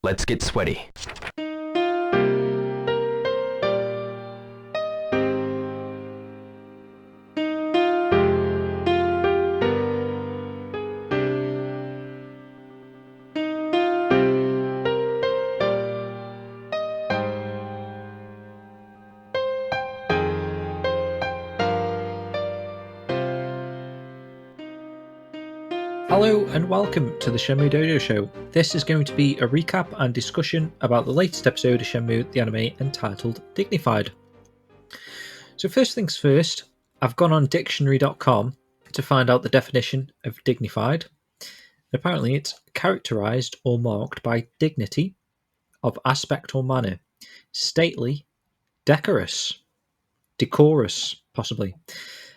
Let's get sweaty. Hello and welcome to the Shenmue Dojo show. This is going to be a recap and discussion about the latest episode of Shenmue the Anime entitled Dignified. So first things first, I've gone on dictionary.com to find out the definition of dignified. Apparently it's characterised or marked by dignity of aspect or manner, stately, decorous, possibly.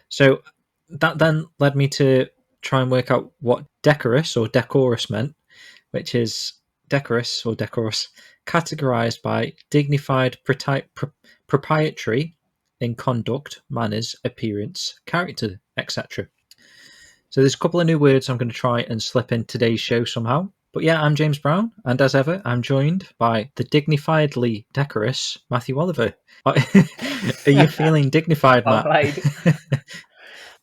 So that then led me to try and work out what decorous or decorous meant, which is decorous or decorous, categorized by dignified, proprietary in conduct, manners, appearance, character, etc. So there's a couple of new words I'm going to try and slip in today's show somehow. But yeah, I'm James Brown, and as ever, I'm joined by the dignifiedly decorous Matthew Oliver. Are you feeling dignified, Matt?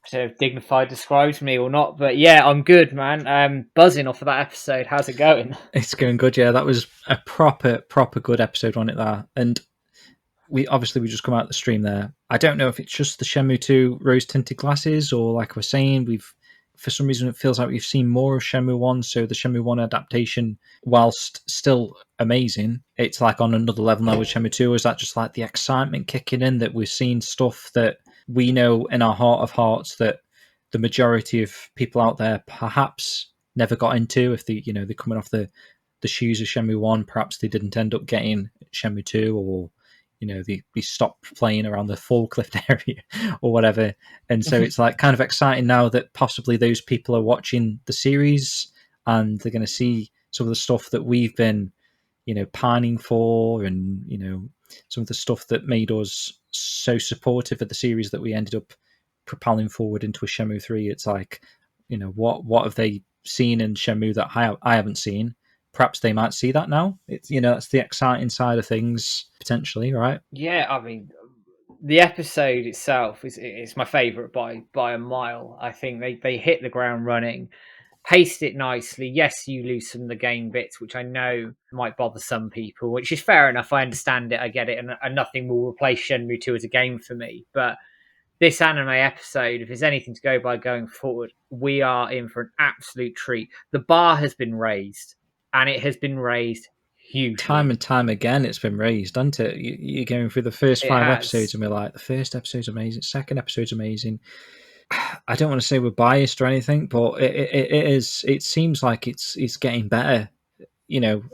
I don't know if dignified describes me or not, but yeah, I'm good, man. Buzzing off of that episode. How's it going? It's going good, yeah. That was a proper good episode on it there. And we just come out the stream there. I don't know if it's just the Shenmue 2 rose-tinted glasses, or like we're saying, for some reason it feels like we've seen more of Shenmue 1, so the Shenmue 1 adaptation, whilst still amazing, it's like on another level now with Shenmue 2. Is that just like the excitement kicking in that we're seeing stuff that we know in our heart of hearts that the majority of people out there perhaps never got into? If they're coming off the shoes of Shenmue 1, perhaps they didn't end up getting Shenmue 2, or they stopped playing around the forklift area or whatever. And so it's like kind of exciting now that possibly those people are watching the series and they're going to see some of the stuff that we've been pining for, and some of the stuff that made us so supportive of the series that we ended up propelling forward into a Shenmue 3. It's like, what have they seen in Shenmue that I haven't seen? Perhaps they might see that now. It's that's the exciting side of things potentially, right? Yeah, I mean, the episode itself is my favourite by a mile. I think they hit the ground running, paced it nicely. Yes, you lose some of the game bits, which I know might bother some people, which is fair enough. I understand it, I get it, and nothing will replace Shenmue 2 as a game for me. But this anime episode, if there's anything to go by going forward, we are in for an absolute treat. The bar has been raised, and it has been raised hugely. Time and time again, it's been raised, hasn't it? You're going through the first 5 episodes, and we're like, the first episode's amazing, second episode's amazing. I don't want to say we're biased or anything, but it is. It seems like it's getting better,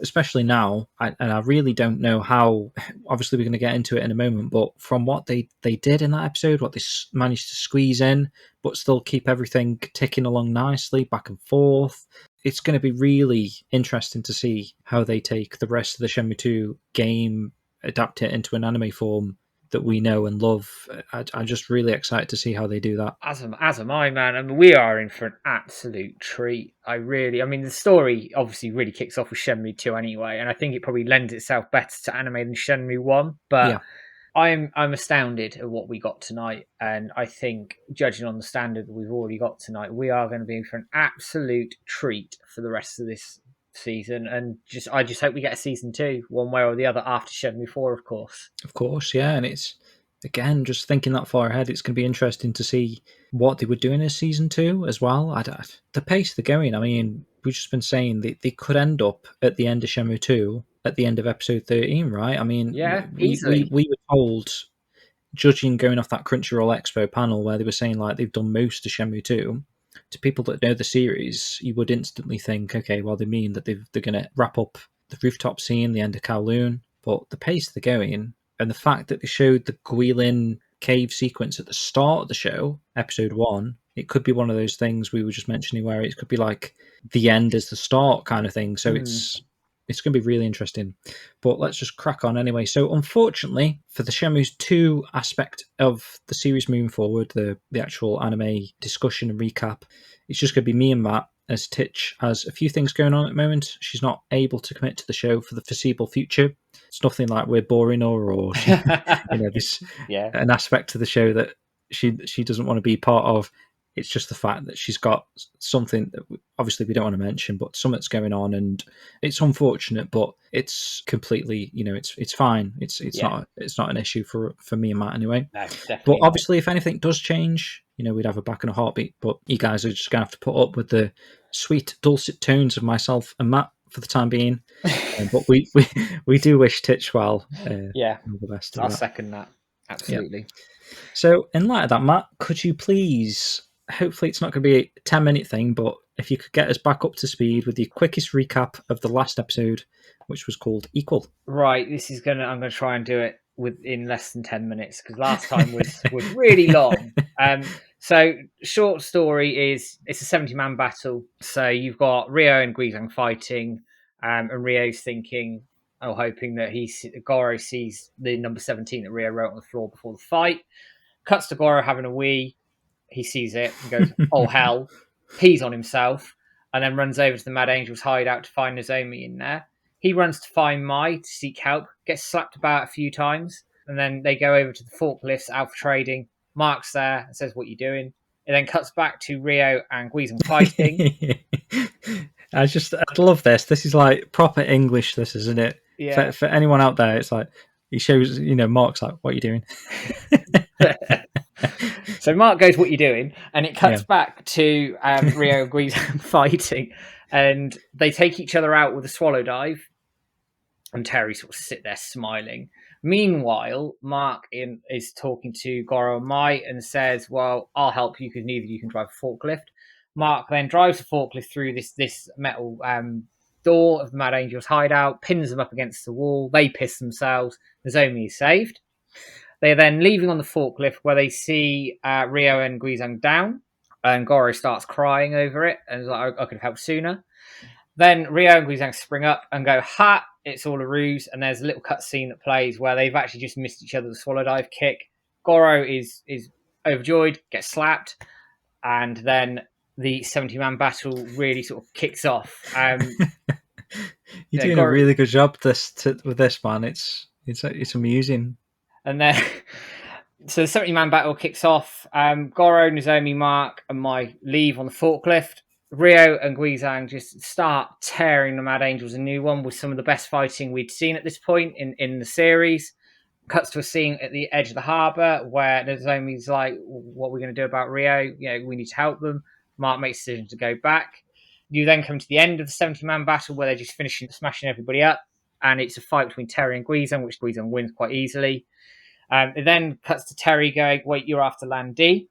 especially now. And I really don't know how. Obviously, we're going to get into it in a moment, but from what they did in that episode, what they managed to squeeze in, but still keep everything ticking along nicely, back and forth. It's going to be really interesting to see how they take the rest of the Shenmue 2 game, adapt it into an anime form that we know and love. I'm just really excited to see how they do that. As am I, man. I mean, we are in for an absolute treat. I mean, the story obviously really kicks off with Shenmue 2 anyway, and I think it probably lends itself better to anime than Shenmue 1. But yeah. I'm astounded at what we got tonight, and I think, judging on the standard that we've already got tonight, we are going to be in for an absolute treat for the rest of this season. And I just hope we get a season 2 one way or the other after Shenmue 4, of course. Yeah. And it's, again, just thinking that far ahead, it's going to be interesting to see what they would do in a season 2 as well. The pace they're going, I mean, we've just been saying they could end up at the end of Shenmue 2 at the end of episode 13, right? I mean, yeah, we were told, judging going off that Crunchyroll Expo panel where they were saying like they've done most of Shenmue 2, to people that know the series, you would instantly think, okay, well, they mean that they're going to wrap up the rooftop scene, the end of Kowloon. But the pace they're going, and the fact that they showed the Guilin cave sequence at the start of the show, episode 1, it could be one of those things we were just mentioning where it could be like the end is the start kind of thing. So it's going to be really interesting. But let's just crack on anyway. So unfortunately, for the Shenmue 2 aspect of the series moving forward, the actual anime discussion and recap, it's just going to be me and Matt. as Titch has a few things going on at the moment. She's not able to commit to the show for the foreseeable future. It's nothing like we're boring her, or she, this an aspect of the show that she doesn't want to be part of. It's just the fact that she's got something that obviously we don't want to mention, but something's going on, and it's unfortunate, but it's completely, it's fine. It's not an issue for me and Matt anyway. No, definitely. But obviously, if anything does change, we'd have her back in a heartbeat. But you guys are just gonna have to put up with the sweet, dulcet tones of myself and Matt for the time being. But we do wish Titch well. All the best. I'll second that. Absolutely. Yeah. So, in light of that, Matt, could you please? Hopefully, it's not going to be a 10-minute thing, but if you could get us back up to speed with the quickest recap of the last episode, which was called Equal. Right. I'm going to try and do it within less than 10 minutes because last time was really long. So short story is it's a 70-man battle. So you've got Ryo and Guizhang fighting, and Ryo's thinking, hoping that Goro sees the number 17 that Ryo wrote on the floor before the fight. Cuts to Goro having a wee. He sees it and goes, oh hell, pees on himself, and then runs over to the Mad Angel's hideout to find Nozomi in there. He runs to find Mai to seek help, gets slapped about a few times, and then they go over to the forklifts, Alpha Trading. Mark's there and says, what you doing? It then cuts back to Ryo and Guizhang fighting. I love this. This is like proper English, this, isn't it? Yeah. For anyone out there, it's like, he shows, Mark's like, what are you doing? So Mark goes, what are you doing? And it cuts back to Ryo and Guizhang fighting. And they take each other out with a swallow dive. And Terry sort of sit there smiling. Meanwhile, Mark is talking to Goro and Mai and says, well, I'll help you because neither of you can drive a forklift. Mark then drives the forklift through this metal door of the Mad Angel's hideout, pins them up against the wall. They piss themselves. Nozomi is saved. They're then leaving on the forklift where they see Ryo and Guizhang down, and Goro starts crying over it and is like, I could have helped sooner. Then Ryo and Guizhang spring up and go, ha, it's all a ruse. And there's a little cutscene that plays where they've actually just missed each other with a swallow dive kick. Goro is overjoyed, gets slapped, and then the 70-man battle really sort of kicks off. You're doing a really good job with this, man. It's amusing. And then, so the 70-man battle kicks off. Goro, Nozomi, Mark, and Mai leave on the forklift. Ryo and Guizhang just start tearing the Mad Angels a new one with some of the best fighting we'd seen at this point in the series. Cuts to a scene at the edge of the harbour where Nozomi's like, what are we going to do about Ryo? We need to help them. Mark makes a decision to go back. You then come to the end of the 70-man battle where they're just finishing smashing everybody up. And it's a fight between Terry and Guizhang, which Guizhang wins quite easily. It then cuts to Terry going, wait, you're after Land D?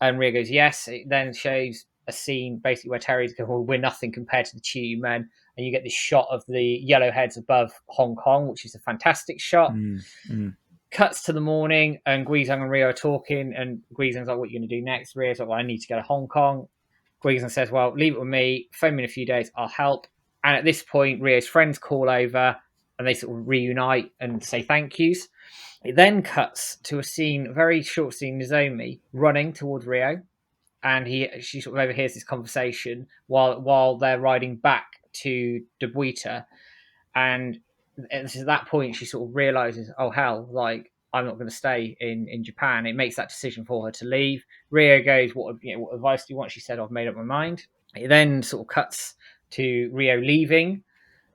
And Ryo goes, yes. It then shows a scene basically where Terry's going, well, we're nothing compared to the Chiyu men. And you get this shot of the yellow heads above Hong Kong, which is a fantastic shot. Cuts to the morning, and Guizhang and Ryo are talking, and Guizhang's like, what are you going to do next? Ryo's like, well, I need to go to Hong Kong. Guizhang says, well, leave it with me. Phone me in a few days. I'll help. And at this point, Ryo's friends call over, and they sort of reunite and say thank yous. It then cuts to a very short scene, Nozomi running towards Ryo, and she sort of overhears this conversation while they're riding back to Debuita, and at that point she sort of realizes, oh hell, like I'm not going to stay in Japan. It makes that decision for her to leave. Ryo goes, what advice do you want? She said, I've made up my mind. It then sort of cuts to Ryo leaving.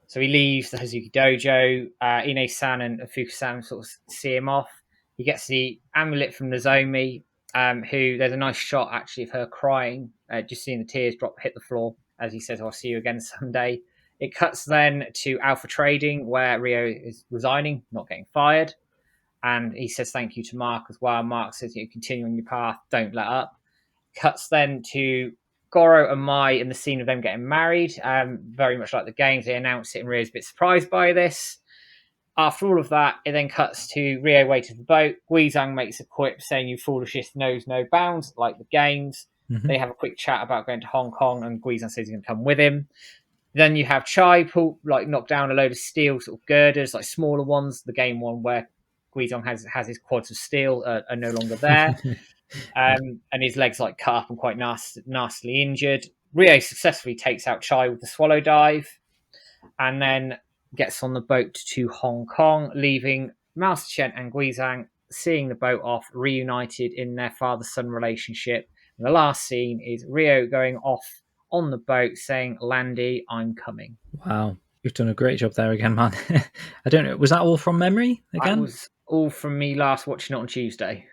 So he leaves the Hazuki Dojo. Ine-san and Fuka-san sort of see him off. He gets the amulet from Nozomi, who there's a nice shot actually of her crying, just seeing the tears hit the floor as he says, I'll see you again someday. It cuts then to Alpha Trading, where Ryo is resigning, not getting fired. And he says thank you to Mark as well. Mark says, continue on your path, don't let up. Cuts then to Goro and Mai in the scene of them getting married. Very much like the games, they announce it and Ryo's a bit surprised by this. After all of that, it then cuts to Ryo waiting for the boat. Guizhang makes a quip saying, you foolishness knows no bounds, like the games. Mm-hmm. They have a quick chat about going to Hong Kong, and Guizhang says he's going to come with him. Then you have Chai knock down a load of steel sort of girders, like smaller ones. The game one where Guizhang has his quads of steel are no longer there. And his legs cut up and quite nastily injured. Rio successfully takes out Chai with the swallow dive, and then gets on the boat to Hong Kong, leaving Master Chen and Guizhang seeing the boat off, reunited in their father-son relationship. And the last scene is Rio going off on the boat saying, "Landy, I'm coming." Wow, you've done a great job there again, man. I don't know, was that all from memory That again? was all from me last watching it on Tuesday.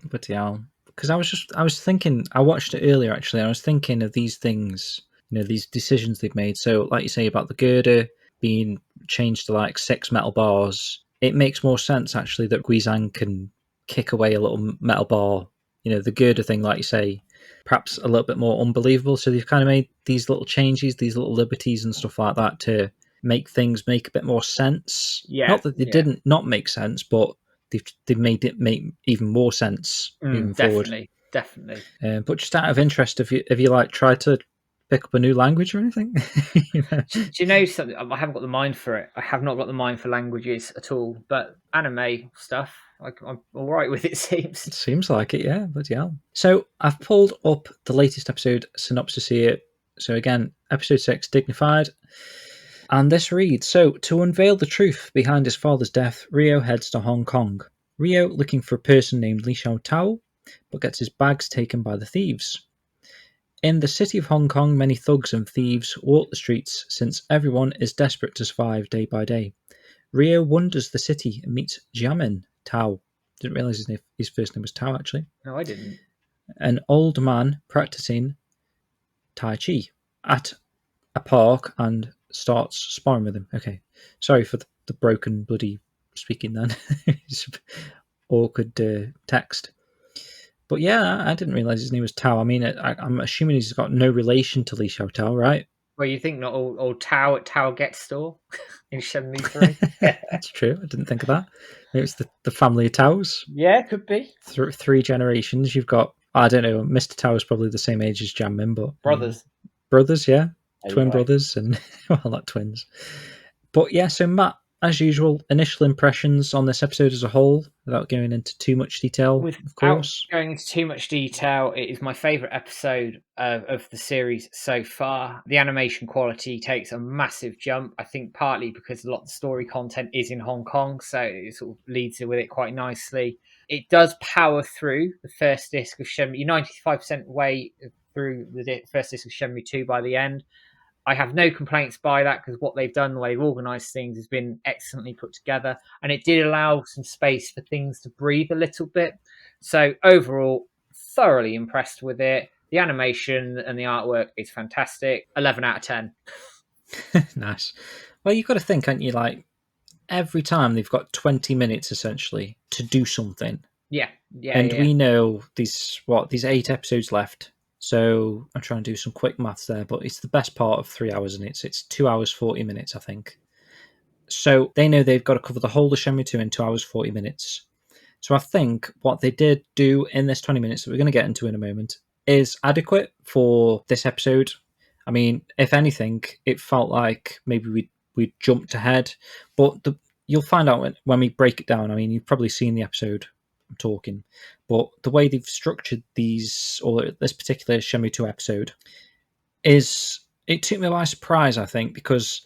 But yeah, because I was thinking, I watched it earlier actually. I was thinking of these things, these decisions they've made. So, like you say about the girder being changed to like 6 metal bars, it makes more sense actually that Guizhang can kick away a little metal bar. The girder thing, like you say, perhaps a little bit more unbelievable. So they've kind of made these little changes, these little liberties and stuff like that to make things make a bit more sense. Yeah, Not that they yeah. didn't not make sense, but they've made it make even more sense moving forward. Definitely. But just out of interest, have you like tried to pick up a new language or anything? Do you know something? I haven't got the mind for it. I have not got the mind for languages at all. But anime stuff, I'm all right with, it seems. It seems like it, yeah. But yeah. So I've pulled up the latest episode synopsis here. So again, episode 6, Dignified. And this reads, so to unveil the truth behind his father's death, Rio heads to Hong Kong. Rio looking for a person named Li Xiao Tao, but gets his bags taken by the thieves. In the city of Hong Kong, many thugs and thieves walk the streets since everyone is desperate to survive day by day. Rio wanders the city and meets Jiamin Tao. Didn't realise his first name was Tao, actually. No, I didn't. An old man practicing Tai Chi at a park and starts sparring with him. Okay. Sorry for the broken, bloody speaking then. It's awkward text. But yeah, I didn't realise his name was Tao. I mean, I'm assuming he's got no relation to Li Xiao Tao, right? Well, you think not old Tao at Tao Get Store in Shenmue 3? That's true. I didn't think of that. Maybe it's the family of Taos. Yeah, could be. Three generations. You've got, I don't know, Mr. Tao is probably the same age as Janmin, but Brothers. Brothers, yeah. Twin Anyway. brothers, and well, not twins. But yeah, so Matt, as usual, initial impressions on this episode as a whole, without going into too much detail, of course. Going into too much detail, it is my favourite episode of the series so far. The animation quality takes a massive jump, I think partly because a lot of the story content is in Hong Kong, so it sort of leads with it quite nicely. It does power through the first disc of Shenmue. You're 95% way through the first disc of Shenmue 2 by the end. I have no complaints by that because what they've done, the way they've organised things, has been excellently put together, and it did allow some space for things to breathe a little bit. So overall, thoroughly impressed with it. The animation and the artwork is fantastic. 11 out of 10. Nice. Well, you've got to think, haven't you? Like every time they've got 20 minutes essentially to do something. Yeah. And we know these 8 episodes left. So I'm trying to do some quick maths there, but it's the best part of 3 hours, and it's 2 hours 40 minutes, I think. So they know they've got to cover the whole of Shenmue 2 in 2 hours 40 minutes. So I think what they did do in this 20 minutes that we're going to get into in a moment is adequate for this episode. I mean, if anything, it felt like maybe we jumped ahead, but you'll find out when we break it down. I mean, you've probably seen the episode I'm talking, but the way they've structured these, or this particular Shenmue 2 episode, it took me by surprise, I think, because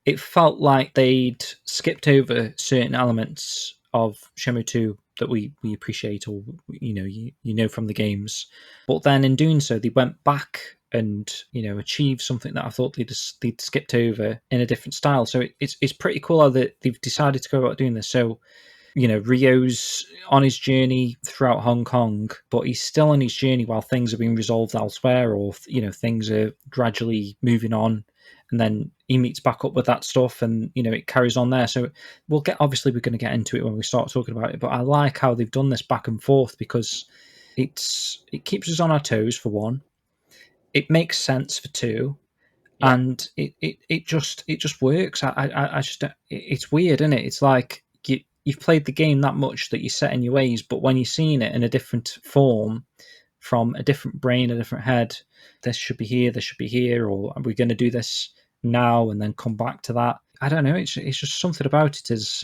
it felt like they'd skipped over certain elements of Shenmue 2 that we appreciate, or you know from the games, but then in doing so they went back and achieved something that I thought they'd skipped over in a different style. So it's pretty cool how they've decided to go about doing this. So Rio's on his journey throughout Hong Kong, but he's still on his journey while things are being resolved elsewhere, or things are gradually moving on, and then he meets back up with that stuff, and it carries on there. So we're going to get into it when we start talking about it, but I like how they've done this back and forth because it keeps us on our toes, for one. It makes sense for two. Yeah. And it just works. I just, it's weird, isn't it? It's like you've played the game that much that you're set in your ways, but when you're seeing it in a different form, from a different brain, a different head, this should be here, or are we going to do this now and then come back to that? I don't know. It's just something about it is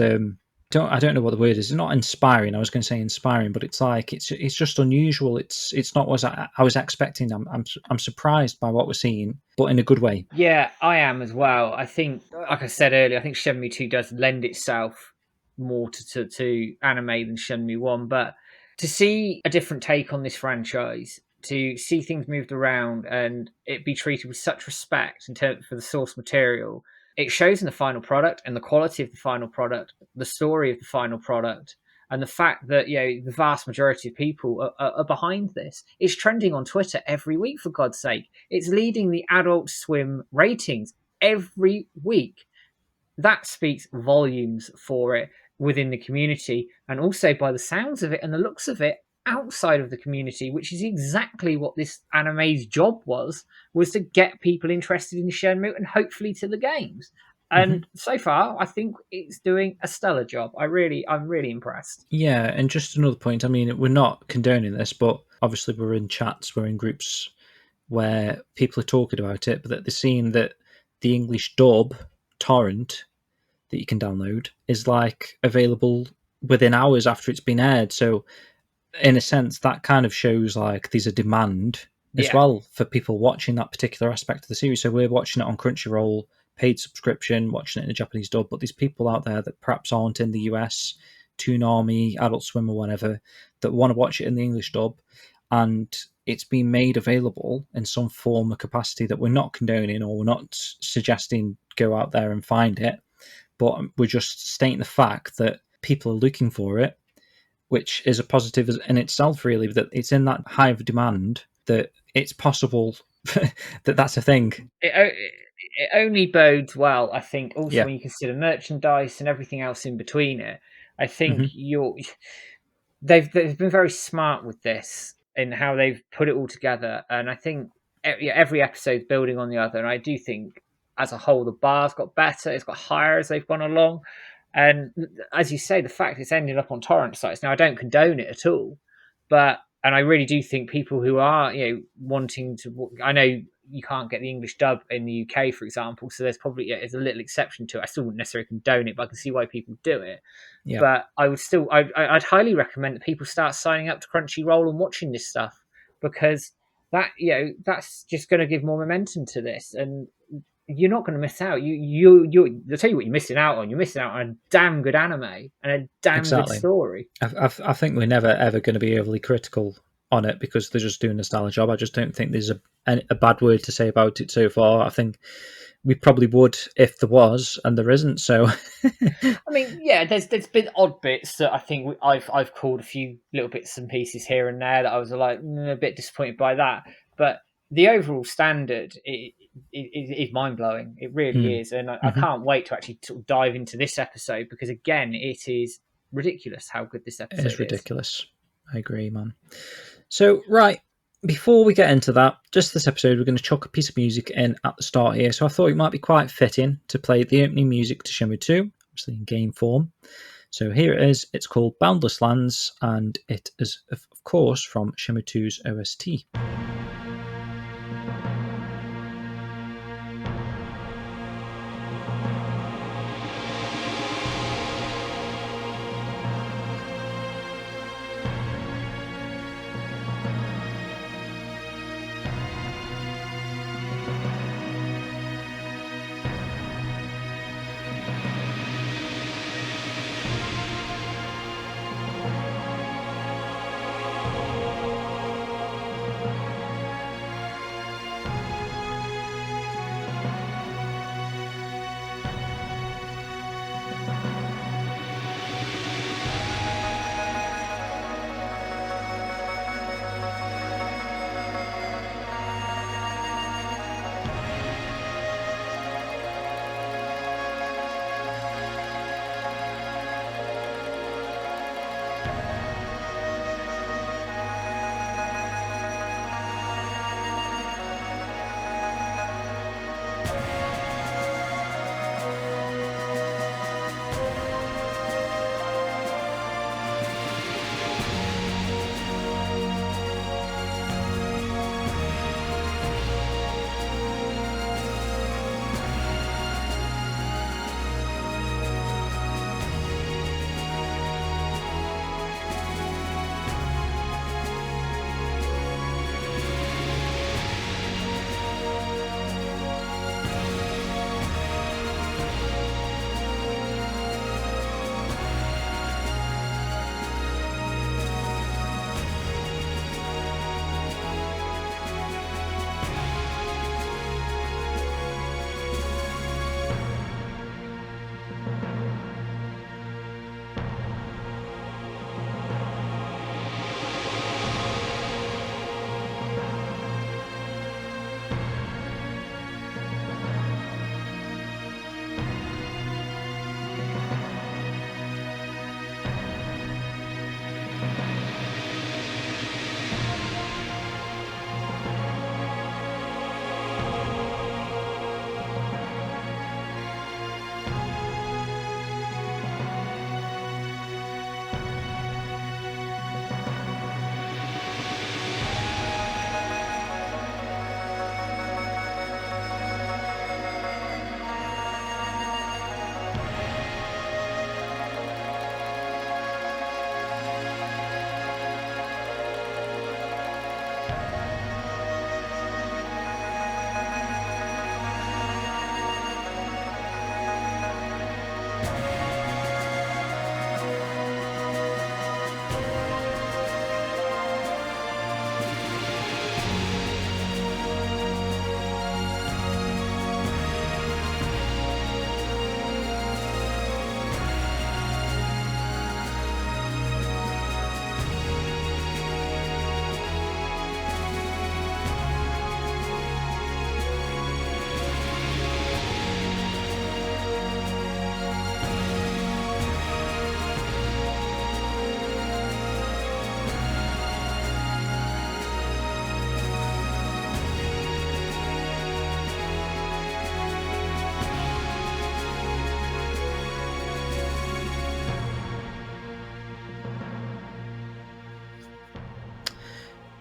I don't know what the word is. It's not inspiring. I was going to say inspiring, but it's like it's just unusual. It's not what I was expecting. I'm surprised by what we're seeing, but in a good way. Yeah, I am as well. I think, like I said earlier, I think Shenmue 2 does lend itself more to anime than Shenmue 1. But to see a different take on this franchise, to see things moved around and it be treated with such respect in terms for the source material, it shows in the final product and the quality of the final product, the story of the final product, and the fact that the vast majority of people are behind this. It's trending on Twitter every week, for God's sake. It's leading the Adult Swim ratings every week. That speaks volumes for it within the community, and also by the sounds of it and the looks of it outside of the community, which is exactly what this anime's job was to get people interested in Shenmue and hopefully to the games. And so far, I think it's doing a stellar job. I'm really impressed. Yeah, and just another point. I mean, we're not condoning this, but obviously we're in chats, we're in groups where people are talking about it, but that they're seeing that the English dub torrent that you can download is like available within hours after it's been aired. So in a sense, that kind of shows like there's a demand as well for people watching that particular aspect of the series. So we're watching it on Crunchyroll, paid subscription, watching it in a Japanese dub, but there's people out there that perhaps aren't in the US, Toonami, Adult Swim or whatever, that want to watch it in the English dub, and it's been made available in some form or capacity that we're not condoning or we're not suggesting go out there and find it, but we're just stating the fact that people are looking for it, which is a positive in itself, really, that it's in that high of demand that it's possible that that's a thing. It only bodes well, I think, also when you consider merchandise and everything else in between it. I think they've been very smart with this in how they've put it all together, and I think every episode's building on the other. And I do think, as a whole, the bar's got better, it's got higher as they've gone along. And as you say, the fact it's ended up on torrent sites now, I don't condone it at all, and I really do think people who are wanting to, I know you can't get the English dub in the UK, for example, so there's probably there's a little exception to it. I still wouldn't necessarily condone it, but I can see why people do it. Yeah. But I would still, I'd highly recommend that people start signing up to Crunchyroll and watching this stuff, because that that's just going to give more momentum to this, and you're not going to miss out. I'll tell you what you're missing out on. You're missing out on a damn good anime and a damn good story. I think we're never ever going to be overly critical on it because they're just doing a stellar job. I just don't think there's a bad word to say about it so far. I think we probably would if there was, and there isn't. So, I mean, there's been odd bits that I think I've called a few little bits and pieces here and there that I was like a bit disappointed by that, but the overall standard is mind blowing. It really is, and I can't wait to actually dive into this episode because again, it is ridiculous how good this episode is. It is ridiculous. I agree, man. So, right, before we get into that, just this episode, we're going to chuck a piece of music in at the start here. So I thought it might be quite fitting to play the opening music to Shenmue 2, obviously in game form. So here it is. It's called Boundless Lands, and it is, of course, from Shenmue 2's OST.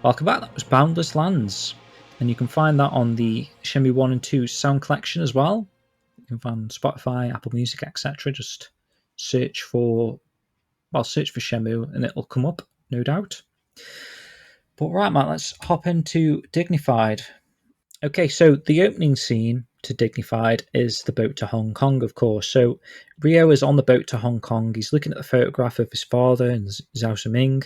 Welcome back. That was Boundless Lands. And you can find that on the Shenmue 1 and 2 sound collection as well. You can find Spotify, Apple Music, etc. Just search for Shenmue and it'll come up, no doubt. But right, Matt, let's hop into Dignified. Okay, so the opening scene to Dignified is the boat to Hong Kong, of course. So Ryo is on the boat to Hong Kong. He's looking at the photograph of his father and Zhao Ming.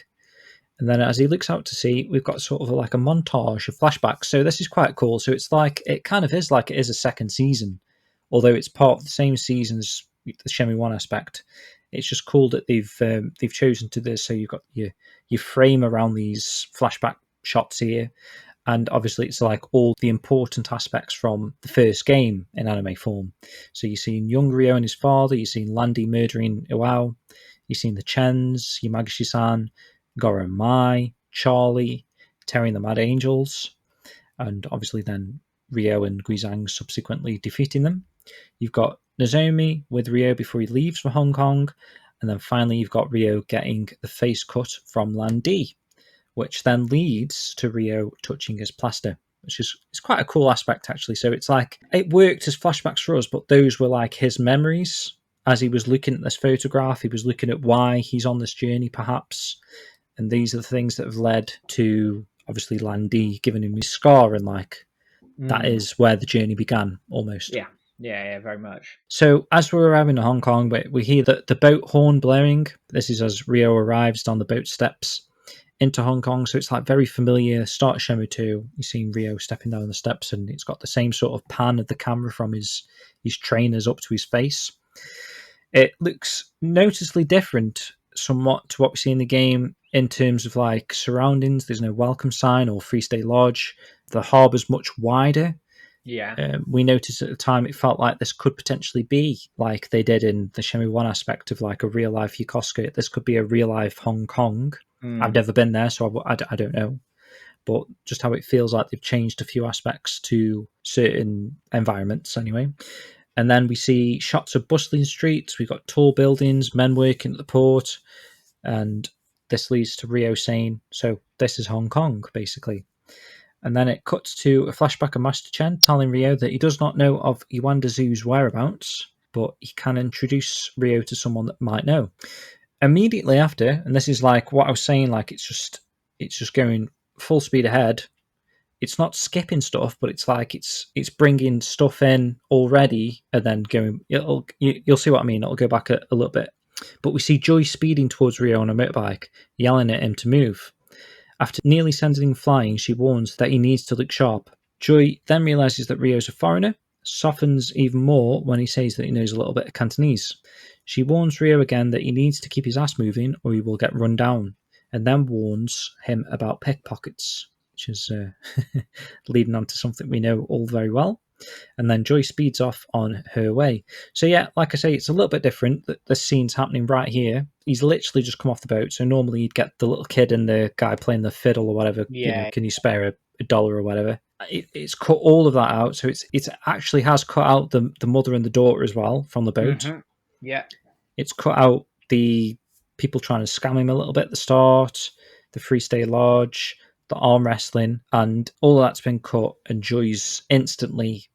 And then as he looks out to sea, we've got sort of like a montage of flashbacks. So this is quite cool. So it's like, it kind of is like it is a second season, although it's part of the same season as the Shenmue 1 aspect. It's just cool that they've chosen to this. So you've got your frame around these flashback shots here. And obviously it's like all the important aspects from the first game in anime form. So you've seen young Ryo and his father, you've seen Landy murdering Iwao, you've seen the Chens, Yamagishi-san, Goro and Mai, Charlie, Terry and the Mad Angels, and obviously then Ryo and Guizhang subsequently defeating them. You've got Nozomi with Ryo before he leaves for Hong Kong, and then finally you've got Ryo getting the face cut from Landy, which then leads to Ryo touching his plaster, which is it's quite a cool aspect actually. So it's like it worked as flashbacks for us, but those were like his memories as he was looking at this photograph. He was looking at why he's on this journey, perhaps, and these are the things that have led to obviously Landy giving him his scar, and like that is where the journey began almost. Yeah, very much. So as we're arriving in Hong Kong, we hear the boat horn blaring. This is as Ryo arrives down the boat steps into Hong Kong, so it's like very familiar. Start of Shenmue 2, you've seen Ryo stepping down the steps, and it's got the same sort of pan of the camera from his trainers up to his face. It looks noticeably different somewhat to what we see in the game in terms of like surroundings. There's no welcome sign or Free Stay Lodge. The harbour's much wider. Yeah. We noticed at the time it felt like this could potentially be like they did in the Shenmue 1 aspect of like a real life Yokosuka. This could be a real life Hong Kong. I've never been there, so I don't know. But just how it feels like they've changed a few aspects to certain environments anyway. And then we see shots of bustling streets. We've got tall buildings, men working at the port. And this leads to Ryo saying, so this is Hong Kong, basically. And then it cuts to a flashback of Master Chen telling Ryo that he does not know of Iwanda Zoo's whereabouts, but he can introduce Ryo to someone that might know. Immediately after, and this is like what I was saying, like it's just going full speed ahead. It's not skipping stuff, but it's like it's bringing stuff in already and then going. You'll see what I mean. It'll go back a little bit, but we see Joy speeding towards Ryo on a motorbike, yelling at him to move. After nearly sending him flying, she warns that he needs to look sharp. Joy then realizes that Ryo's a foreigner, softens even more when he says that he knows a little bit of Cantonese. She warns Ryo again that he needs to keep his ass moving or he will get run down, and then warns him about pickpockets, which is leading on to something we know all very well. And then Joy speeds off on her way. So yeah, like I say, it's a little bit different. The scene's happening right here. He's literally just come off the boat. So normally you'd get the little kid and the guy playing the fiddle or whatever. Yeah. Can you spare a dollar or whatever? It's cut all of that out. So it actually has cut out the mother and the daughter as well from the boat. Mm-hmm. Yeah. It's cut out the people trying to scam him a little bit at the start, the Free Stay Lodge, the arm wrestling, and all of that's been cut, and Joy's instantly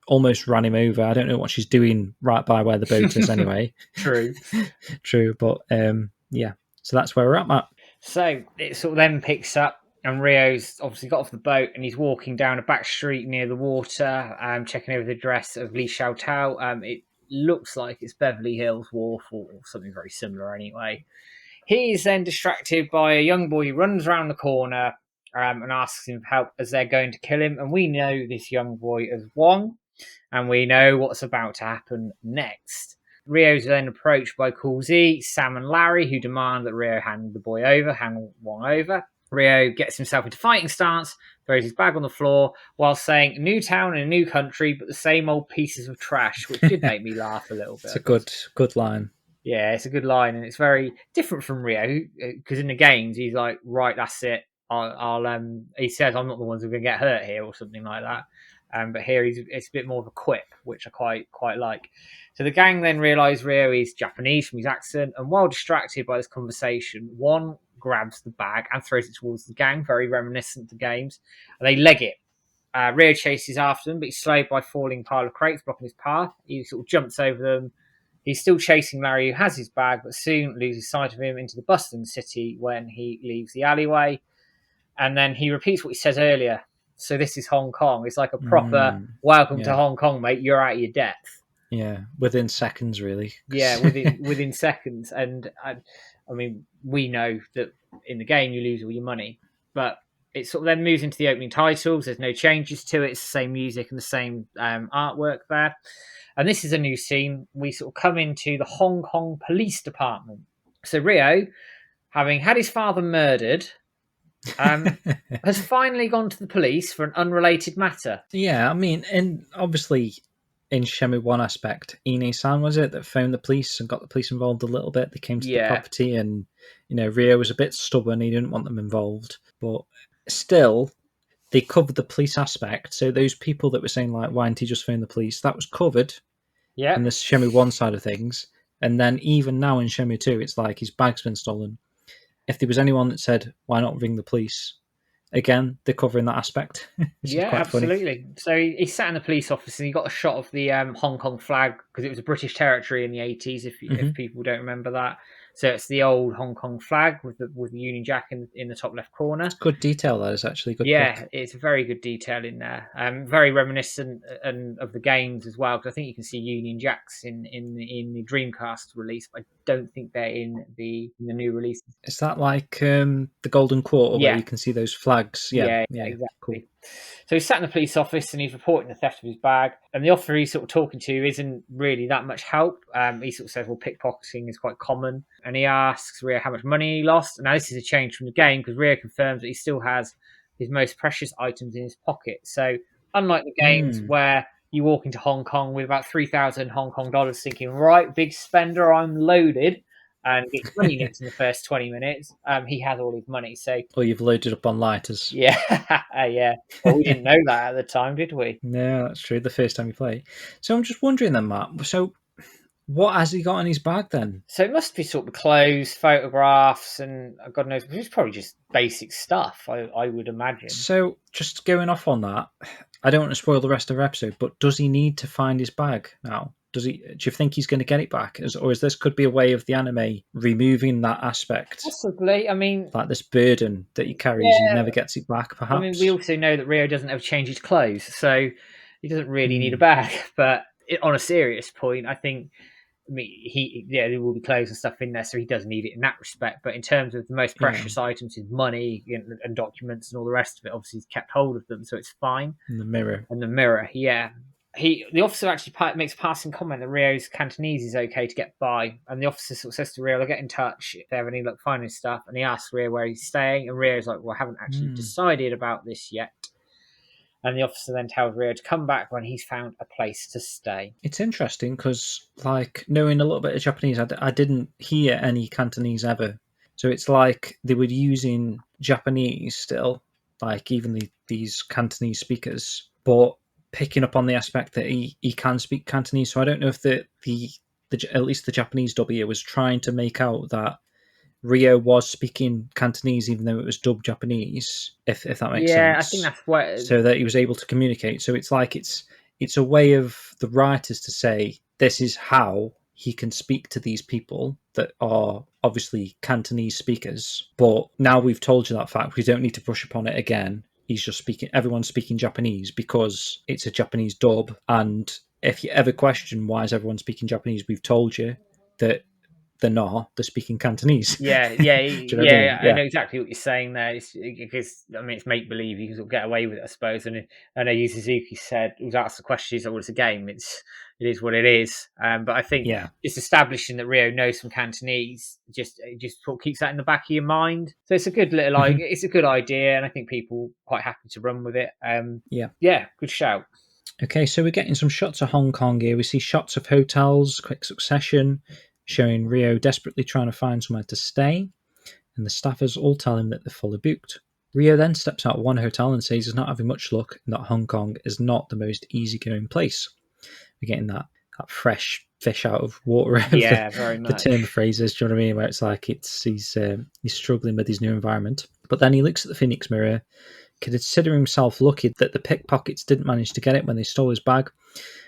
almost ran him over. I don't know what she's doing right by where the boat is anyway. True. But yeah, so that's where we're at, Matt. So it sort of then picks up, and Ryo's obviously got off the boat and he's walking down a back street near the water, checking over the address of Li Xiaotao. It looks like it's Beverly Hills Wharf or something very similar anyway. He's then distracted by a young boy who runs around the corner and asks him for help as they're going to kill him. And we know this young boy as Wong, and we know what's about to happen next. Ryo's then approached by Cool Z, Sam and Larry, who demand that Ryo hand Wong over. Ryo gets himself into fighting stance, throws his bag on the floor, while saying, "New town and a new country, but the same old pieces of trash," which did make me laugh a little bit. It's a good line. Yeah, it's a good line, and it's very different from Ryo, because in the games he's like, "Right, that's it. He says, I'm not the ones who are going to get hurt here," or something like that. But here it's a bit more of a quip, which I quite like. So the gang then realise Ryo is Japanese from his accent, and while distracted by this conversation, one grabs the bag and throws it towards the gang, very reminiscent to games. And they leg it. Rio chases after them, but he's slowed by falling pile of crates blocking his path. He sort of jumps over them. He's still chasing Larry, who has his bag, but soon loses sight of him into the bustling city when he leaves the alleyway. And then he repeats what he says earlier. So this is Hong Kong. It's like a proper welcome to Hong Kong, mate. You're out of your depth. Yeah, within seconds, really. Yeah, within seconds. And I mean, we know that in the game you lose all your money, but it sort of then moves into the opening titles. There's no changes to it. It's the same music and the same artwork there. And this is a new scene. We sort of come into the Hong Kong Police Department. So Rio, having had his father murdered, has finally gone to the police for an unrelated matter. Yeah, I mean, and obviously in Shenmue 1 aspect, Ine-san, was it, that phoned the police and got the police involved a little bit? They came to the property and, Rio was a bit stubborn. He didn't want them involved. But still, they covered the police aspect. So those people that were saying, like, why didn't he just phone the police? That was covered in the Shenmue 1 side of things. And then even now in Shenmue 2, it's like his bag's been stolen. If there was anyone that said, why not ring the police? Again, they're covering that aspect. Yeah, absolutely. Funny. So he sat in the police office and he got a shot of the Hong Kong flag because it was a British territory in the 80s, if people don't remember that. So it's the old Hong Kong flag with the Union Jack in the top left corner. It's good detail, that is actually good. Yeah, it's very good detail in there. Very reminiscent of the games as well, because I think you can see Union Jacks in the Dreamcast release, but I don't think they're in the new releases. Is that like the Golden Quarter where you can see those flags? Yeah, exactly. Cool. So he's sat in the police office and he's reporting the theft of his bag. And the officer he's sort of talking to isn't really that much help. He sort of says, well, pickpocketing is quite common. And he asks Rio how much money he lost. And now this is a change from the game because Rio confirms that he still has his most precious items in his pocket. So unlike the games where you walk into Hong Kong with about 3,000 Hong Kong dollars thinking, right, big spender, I'm loaded, and gets money nicked in the first 20 minutes, he has all his money. So, well, you've loaded up on lighters. Yeah, yeah. Well, we didn't know that at the time, did we? No, that's true. The first time you play. So I'm just wondering then, Matt. So what has he got in his bag then? So it must be sort of clothes, photographs, and God knows, it's probably just basic stuff, I would imagine. So just going off on that, I don't want to spoil the rest of our episode, but does he need to find his bag now? Do you think he's going to get it back? Or is this could be a way of the anime removing that aspect? Possibly. I mean, like this burden that he carries, he never gets it back, perhaps. I mean, we also know that Rio doesn't ever change his clothes, so he doesn't really need a bag. But on a serious point, I think, there will be clothes and stuff in there, so he does need it in that respect. But in terms of the most precious items, his money and documents and all the rest of it, obviously he's kept hold of them, so it's fine. And the mirror. Yeah. The officer actually makes a passing comment that Rio's Cantonese is okay to get by, and the officer sort of says to Rio, "I'll get in touch if they have any luck finding stuff." And he asks Rio where he's staying, and Rio's like, "Well, I haven't actually decided about this yet." And the officer then tells Rio to come back when he's found a place to stay. It's interesting because, like, knowing a little bit of Japanese, I didn't hear any Cantonese ever. So it's like they were using Japanese still, like even these Cantonese speakers, but picking up on the aspect that he can speak Cantonese. So I don't know if the at least the Japanese dub here was trying to make out that Rio was speaking Cantonese, even though it was dubbed Japanese, if that makes sense. Yeah, I think that's what. So that he was able to communicate. So it's like it's a way of the writers to say this is how he can speak to these people that are obviously Cantonese speakers. But now we've told you that fact, we don't need to brush upon it again. He's just speaking. Everyone's speaking Japanese because it's a Japanese dub. And if you ever question why is everyone speaking Japanese, we've told you that they're not. They're speaking Cantonese. Yeah. I know exactly what you're saying there. Because it's make believe. You can sort of get away with it, I suppose. And I know Yu Suzuki said, he was asked the question, he's like, "Well, it's a game. It is what it is." But I think just establishing that Rio knows some Cantonese just sort of keeps that in the back of your mind. So it's a good little it's a good idea, and I think people are quite happy to run with it. Good shout. Okay, so we're getting some shots of Hong Kong here. We see shots of hotels, quick succession, showing Rio desperately trying to find somewhere to stay, and the staffers all tell him that they're fully booked. Rio then steps out of one hotel and says he's not having much luck and that Hong Kong is not the most easygoing place. We're getting that that fresh fish out of water. Yeah, very The term much. phrases, do you know what I mean? Where it's like he's struggling with his new environment. But then he looks at the Phoenix mirror, considering himself lucky that the pickpockets didn't manage to get it when they stole his bag.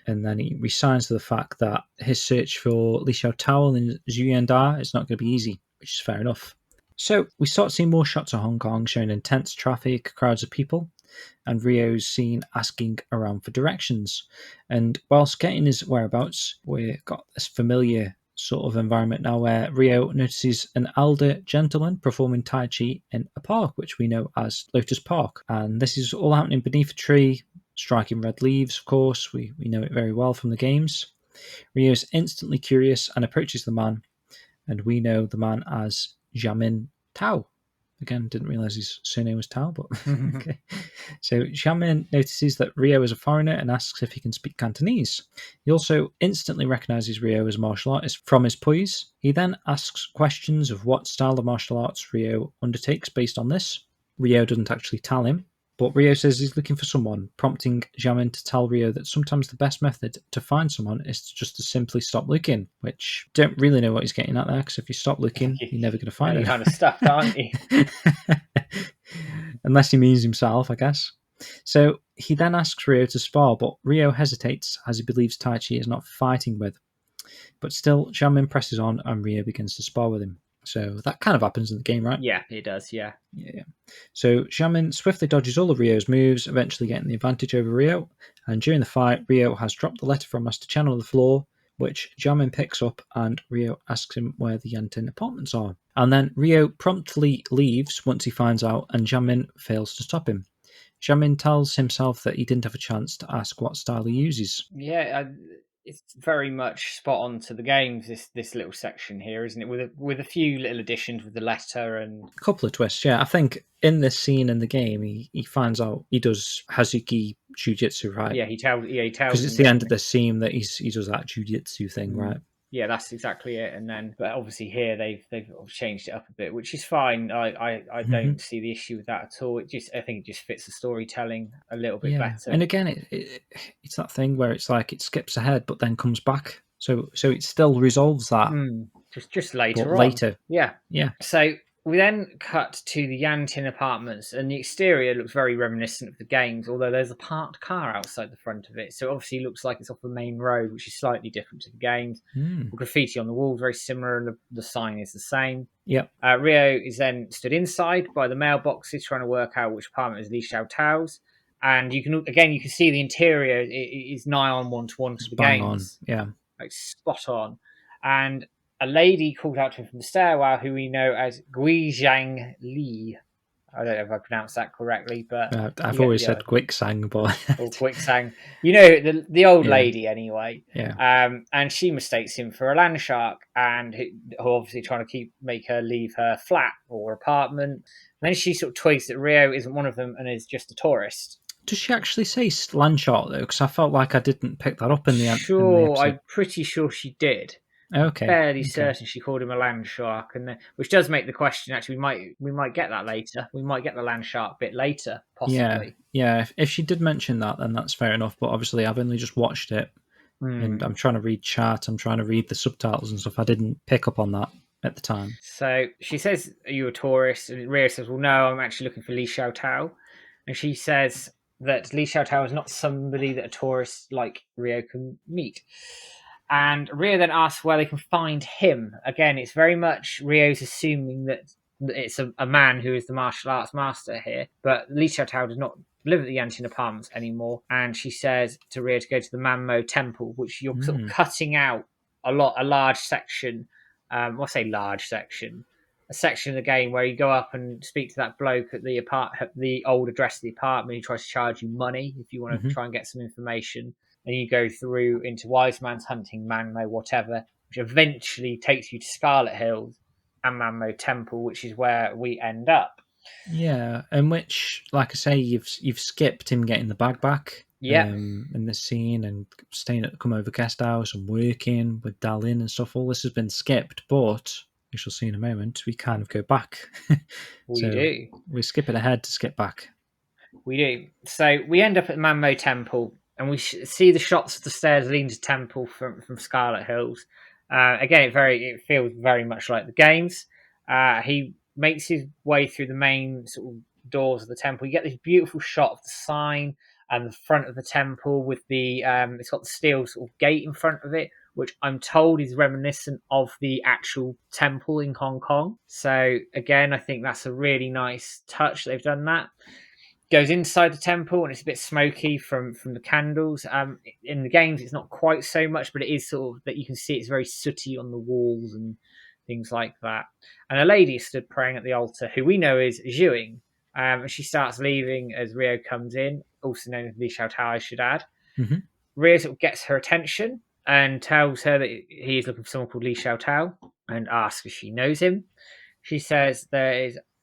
And then he resigns to the fact that his search for Li Xiao Tao and Zhu Da is not going to be easy, which is fair enough. So we start seeing more shots of Hong Kong showing intense traffic, crowds of people, and Rio's seen asking around for directions. And whilst getting his whereabouts, we've got this familiar sort of environment now where Rio notices an elder gentleman performing Tai Chi in a park, which we know as Lotus Park. And this is all happening beneath a tree, striking red leaves, of course. We know it very well from the games. Rio is instantly curious and approaches the man, and we know the man as Jamin Tao. Again, didn't realise his surname was Tao, but okay. So Jamin notices that Rio is a foreigner and asks if he can speak Cantonese. He also instantly recognises Rio as a martial artist from his poise. He then asks questions of what style of martial arts Rio undertakes based on this. Rio doesn't actually tell him, but Rio says he's looking for someone, prompting Jamin to tell Rio that sometimes the best method to find someone is just to simply stop looking, which don't really know what he's getting at there, because if you stop looking, you're never going to find You're it. kind of stuck, aren't you? Unless he means himself, I guess. So he then asks Rio to spar, but Rio hesitates as he believes Tai Chi is not fighting with. But still, Jamin presses on and Rio begins to spar with him. So that kind of happens in the game, right? Yeah, it does, yeah. Yeah. So Jamin swiftly dodges all of Rio's moves, eventually getting the advantage over Rio. And during the fight, Rio has dropped the letter from Master Chen on the floor, which Jamin picks up, and Rio asks him where the Yantin apartments are. And then Rio promptly leaves once he finds out, and Jamin fails to stop him. Jamin tells himself that he didn't have a chance to ask what style he uses. Yeah, it's very much spot on to the games. This little section here, isn't it? With a few little additions with the letter and a couple of twists. Yeah, I think in this scene in the game, he finds out he does Hazuki Jiu-Jitsu, right? Yeah, he tells because it's him, the end of the scene that he does that Jiu-Jitsu thing, right? Yeah, that's exactly it. And then, but obviously here they've changed it up a bit, which is fine. I don't see the issue with that at all. I think it just fits the storytelling a little bit better. And again, it's that thing where it's like it skips ahead but then comes back, so it still resolves that. Just later on. Later, yeah. So we then cut to the Yantin apartments, and the exterior looks very reminiscent of the games, although there's a parked car outside the front of it. So obviously it looks like it's off the main road, which is slightly different to the games. The graffiti on the wall very similar, and the sign is the same. Yep. Rio is then stood inside by the mailboxes, trying to work out which apartment is Li Xiao Tao's. And you can see the interior is nigh on one-to-one to the games. Yeah. Like spot on. And a lady called out to him from the stairwell, who we know as Guizhang Li. I don't know if I pronounced that correctly, but I've always said Guixang, but or Guixang. You know, the old lady anyway. Yeah. And she mistakes him for a land shark, and who obviously trying to make her leave her flat or apartment. And then she sort of twigs that Rio isn't one of them and is just a tourist. Does she actually say land shark though? Because I felt like I didn't pick that up in the Sure, I'm pretty sure she did. Okay. Fairly certain she called him a land shark, which does make the question. Actually, we might get that later. We might get the land shark bit later, possibly. Yeah. If she did mention that, then that's fair enough. But obviously, I've only just watched it, and I'm trying to read chat. I'm trying to read the subtitles and stuff. I didn't pick up on that at the time. So she says, "Are you a tourist?" And Rio says, "Well, no, I'm actually looking for Li Xiao Tao." And she says that Li Xiao Tao is not somebody that a tourist like Rio can meet. And Rio then asks where they can find him. Again, it's very much Rio's assuming that it's a man who is the martial arts master here. But Li Xiaotao does not live at the Yantin apartments anymore. And she says to Rio to go to the Manmo Temple, which you're sort of cutting out a large section. I say large section. A section of the game where you go up and speak to that bloke at the old address of the apartment. He tries to charge you money if you want to try and get some information. And you go through into Wise Man's Hunting, Manmo, whatever, which eventually takes you to Scarlet Hills and Manmo Temple, which is where we end up. Yeah, and which, like I say, you've skipped him getting the bag back. Yeah. In this scene and staying at the Come Over Guest House and working with Dalin and stuff. All this has been skipped, but we shall see in a moment. We kind of go back. We do. We skip it ahead to skip back. We do. So we end up at Manmo Temple. and we see the shots of the stairs leading to temple from Scarlet Hills. Again, it feels very much like the games. He makes his way through the main sort of doors of the temple. You get this beautiful shot of the sign and the front of the temple with the it's got the steel sort of gate in front of it, which I'm told is reminiscent of the actual temple in Hong Kong. So again, I think that's a really nice touch. They've done that. Goes inside the temple and it's a bit smoky from the candles. In the games, it's not quite so much, but it is sort of that you can see it's very sooty on the walls and things like that. And a lady stood praying at the altar, who we know is Zhuing. And she starts leaving as Rio comes in, also known as Li Xiaotao, I should add. Mm-hmm. Rio sort of gets her attention and tells her that he is looking for someone called Li Xiaotao and asks if she knows him. She says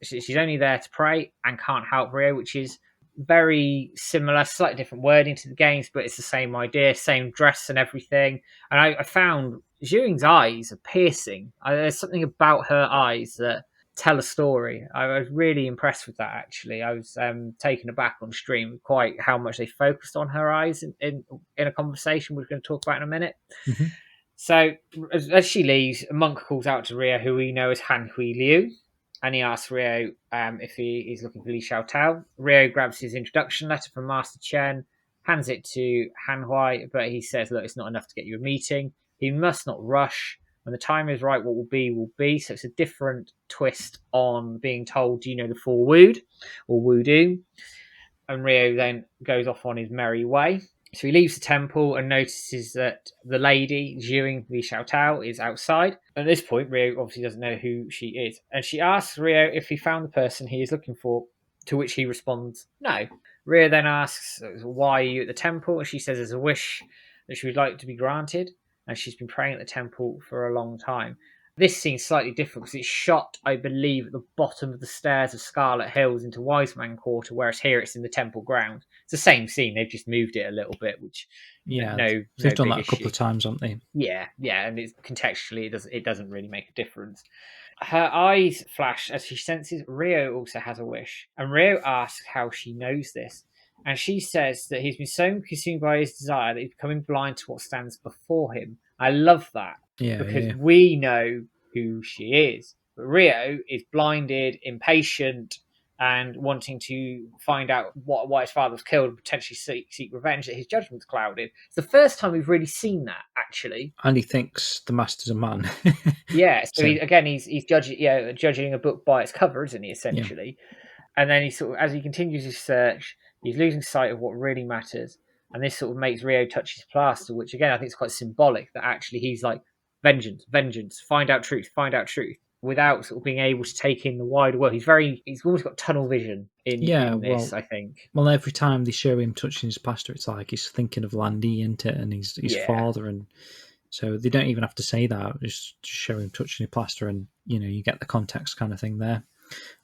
she's only there to pray and can't help Rio, which is very similar, slightly different wording to the games, but it's the same idea, same dress and everything. And I found Zhuing's eyes are piercing. There's something about her eyes that tell a story. I was really impressed with that, actually. I was taken aback on stream quite how much they focused on her eyes in a conversation we're going to talk about in a minute. Mm-hmm. So as she leaves, a monk calls out to Rio, who we know as Han Hui Liu, and he asks Rio if he is looking for Li Xiaotao. Rio grabs his introduction letter from Master Chen, hands it to Han Hui, but he says, look, it's not enough to get you a meeting. He must not rush. When the time is right, what will be, will be. So it's a different twist on being told, do you know the four wood or voodoo? And Rio then goes off on his merry way. So he leaves the temple and notices that the lady, Zhuing Li Xiaotao, is outside. At this point, Rio obviously doesn't know who she is. And she asks Rio if he found the person he is looking for, to which he responds, no. Rio then asks, why are you at the temple? And she says there's a wish that she would like to be granted. And she's been praying at the temple for a long time. This scene's slightly different because it's shot, I believe, at the bottom of the stairs of Scarlet Hills into Wiseman Quarter, whereas here it's in the temple ground. It's the same scene, they've just moved it a little bit, which they've done that a couple of times, haven't they? Yeah, and it's contextually it doesn't really make a difference. Her eyes flash as she senses Rio also has a wish, and Rio asks how she knows this. And she says that he's been so consumed by his desire that he's becoming blind to what stands before him. I love that. Because we know who she is. But Rio is blinded, impatient, and wanting to find out why his father was killed and potentially seek revenge, that his judgment's clouded. It's the first time we've really seen that, actually. And he thinks the master's a man. Yeah, so he's judging a book by its cover, isn't he, essentially? Yeah. And then he sort of, as he continues his search, he's losing sight of what really matters. And this sort of makes Rio touch his plaster, which again I think is quite symbolic, that actually he's like, vengeance, find out truth, without sort of being able to take in the wider world. He's almost got tunnel vision in this, I think. Well, every time they show him touching his plaster, it's like he's thinking of Landy, isn't it? And his father, and so they don't even have to say that, just show him touching his plaster, and you get the context kind of thing there.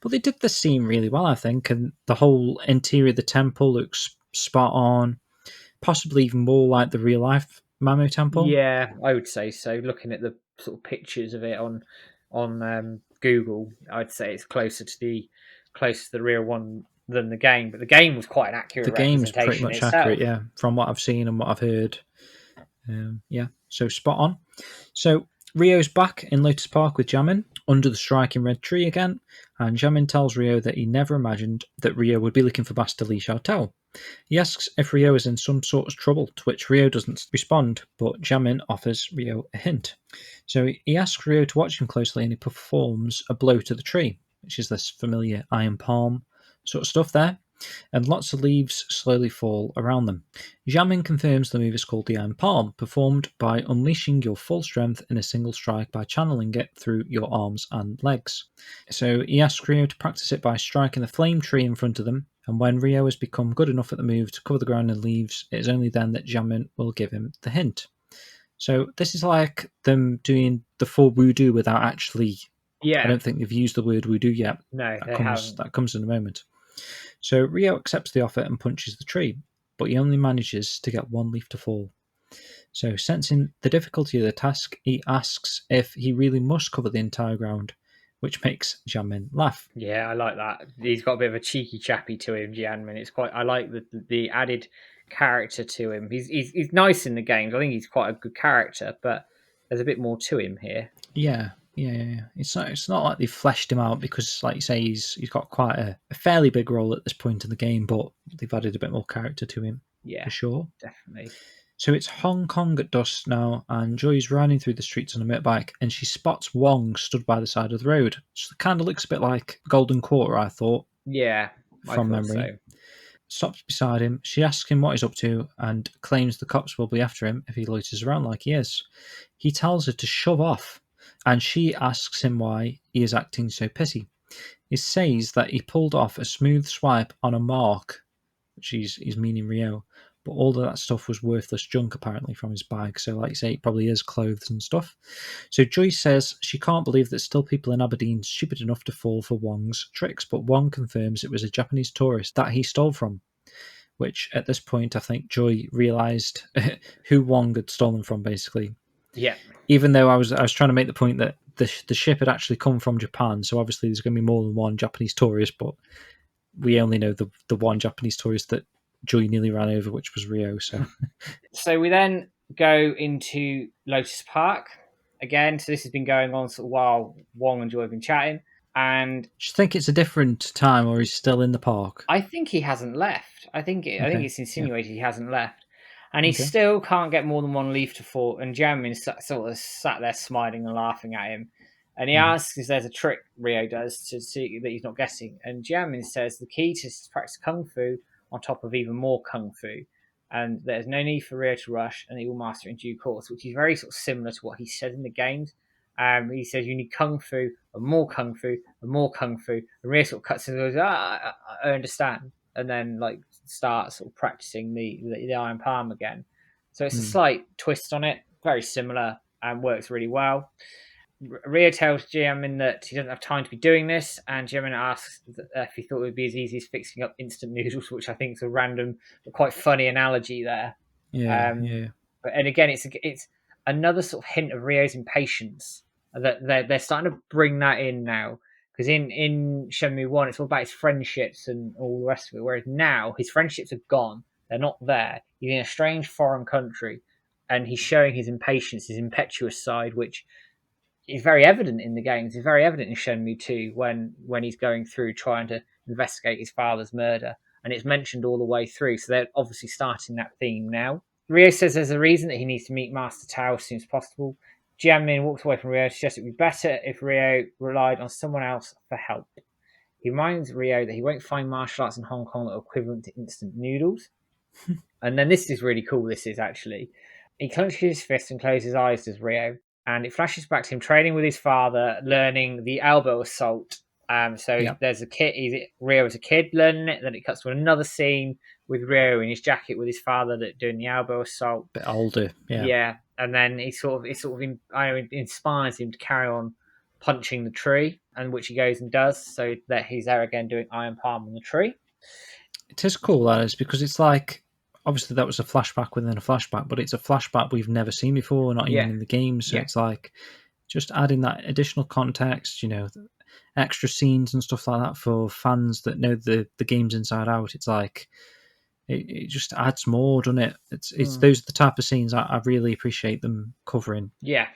But they did the scene really well, I think, and the whole interior of the temple looks spot on, possibly even more like the real life Mamo Temple. Yeah, I would say so. Looking at the sort of pictures of it on Google, I'd say it's closer to the real one than the game. But the game was quite an accurate representation. The game's pretty much accurate, yeah, from what I've seen and what I've heard. So spot on. So Rio's back in Lotus Park with Jamin under the striking red tree again, and Jamin tells Rio that he never imagined that Rio would be looking for Master Li Xiaotao. He asks if Rio is in some sort of trouble, to which Rio doesn't respond, but Jamin offers Rio a hint. So he asks Rio to watch him closely, and he performs a blow to the tree, which is this familiar iron palm sort of stuff there, and lots of leaves slowly fall around them. Jamin confirms the move is called the Iron Palm, performed by unleashing your full strength in a single strike by channeling it through your arms and legs. So he asks Rio to practice it by striking the flame tree in front of them, and when Rio has become good enough at the move to cover the ground in leaves, it is only then that Jamin will give him the hint. So this is like them doing the full voodoo without actually... I don't think they've used the word voodoo yet. No, that comes in a moment. So Rio accepts the offer and punches the tree, but he only manages to get one leaf to fall. So sensing the difficulty of the task, he asks if he really must cover the entire ground, which makes Jianmin laugh. Yeah, I like that. He's got a bit of a cheeky chappy to him, Jianmin. I like the added character to him. He's nice in the games. I think he's quite a good character, but there's a bit more to him here. Yeah. It's not like they've fleshed him out because, like you say, he's got quite a fairly big role at this point in the game, but they've added a bit more character to him. Yeah, for sure. Definitely. So it's Hong Kong at dusk now, and Joy's riding through the streets on a motorbike, and she spots Wong stood by the side of the road. Which kind of looks a bit like Golden Quarter, I thought, Yeah, from memory. Stops beside him. She asks him what he's up to and claims the cops will be after him if he loiters around like he is. He tells her to shove off, and she asks him why he is acting so pissy. He says that he pulled off a smooth swipe on a mark, which he's meaning Rio, but all of that stuff was worthless junk apparently from his bag. So, like you say, it probably is clothes and stuff. So Joyce says she can't believe that still people in Aberdeen stupid enough to fall for Wong's tricks, but Wong confirms it was a Japanese tourist that he stole from. Which at this point, I think Joy realised who Wong had stolen from, basically. Yeah. Even though I was trying to make the point that the ship had actually come from Japan, so obviously there's going to be more than one Japanese tourist, but we only know the one Japanese tourist that Joy nearly ran over, which was Rio. So we then go into Lotus Park again. So this has been going on sort of while Wong and Joy have been chatting. And do you think it's a different time, or he's still in the park? I think he hasn't left. I think it's insinuated he hasn't left, and he Okay. still can't get more than one leaf to fall. And Jamin sort of sat there smiling and laughing at him. And he asks if there's a trick Rio does to see that he's not guessing. And Jiamin says the key to practice kung fu on top of even more kung fu. And there's no need for Rio to rush, and he will master it in due course, which is very sort of similar to what he said in the games. He says you need kung fu, and more kung fu, and more kung fu. And Rio sort of cuts and goes, I understand. And then like starts sort of practicing the iron palm again. So it's a slight twist on it, very similar, and works really well. Rio tells Jiamin that he doesn't have time to be doing this, and Jiamin asks if he thought it would be as easy as fixing up instant noodles, which I think is a random but quite funny analogy there. Yeah. And again, it's another sort of hint of Rio's impatience that they're starting to bring that in now. Because in Shenmue 1, it's all about his friendships and all the rest of it, whereas now his friendships are gone. They're not there. He's in a strange foreign country, and he's showing his impatience, his impetuous side, which is very evident in the games. It's very evident in Shenmue 2 when he's going through trying to investigate his father's murder, and it's mentioned all the way through. So they're obviously starting that theme now. Rio says there's a reason that he needs to meet Master Tao as soon as possible. Jianmin walks away from Rio, suggests it would be better if Rio relied on someone else for help. He reminds Rio that he won't find martial arts in Hong Kong that are equivalent to instant noodles. And then this is really cool, this is actually. He clenches his fist and closes his eyes, does Rio. And it flashes back to him training with his father, learning the elbow assault. There's a kid, Rio as a kid learning it. Then it cuts to another scene with Rio in his jacket with his father doing the elbow assault. Bit older, yeah. Yeah, and then it inspires him to carry on punching the tree, and which he goes and does. So that he's there again doing iron palm on the tree. It is cool, that is, because it's like, obviously that was a flashback within a flashback, but it's a flashback we've never seen before, not even in the game. So it's like just adding that additional context, extra scenes and stuff like that for fans that know the games inside out. It's like it just adds more, doesn't it? It's those are the type of scenes I really appreciate them covering. Yeah.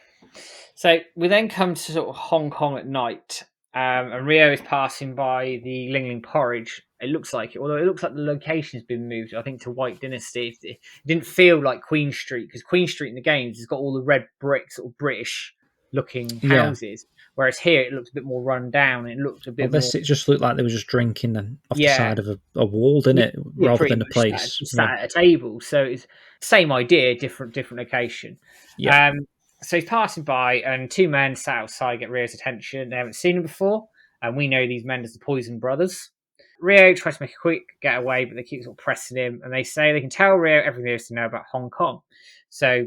So we then come to sort of Hong Kong at night, and Rio is passing by the Ling Ling Porridge. It looks like it, although it looks like the location's been moved, I think, to White Dynasty. It didn't feel like Queen Street, because Queen Street in the games has got all the red bricks, sort of British-looking houses, whereas here it looks a bit more run down. It looked a bit more... It just looked like they were just drinking off the side of a wall, didn't it? Rather than a place. Sat at a table. So it's same idea, different location. Yeah. So he's passing by, and two men sat outside get Rio's attention. They haven't seen him before, and we know these men as the Poison Brothers. Rio tries to make a quick getaway, but they keep sort of pressing him, and they say they can tell Rio everything there is to know about Hong Kong. So,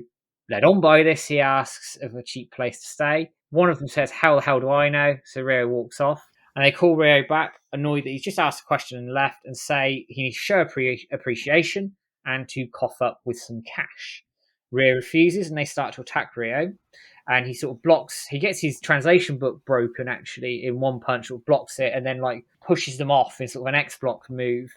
led on by this, he asks of a cheap place to stay. One of them says, "How the hell do I know?" So Rio walks off, and they call Rio back, annoyed that he's just asked a question and left, and say he needs to show appreciation and to cough up with some cash. Rio refuses, and they start to attack Rio. And he sort of blocks. He gets his translation book broken actually in one punch, or blocks it, and then like pushes them off in sort of an X block move.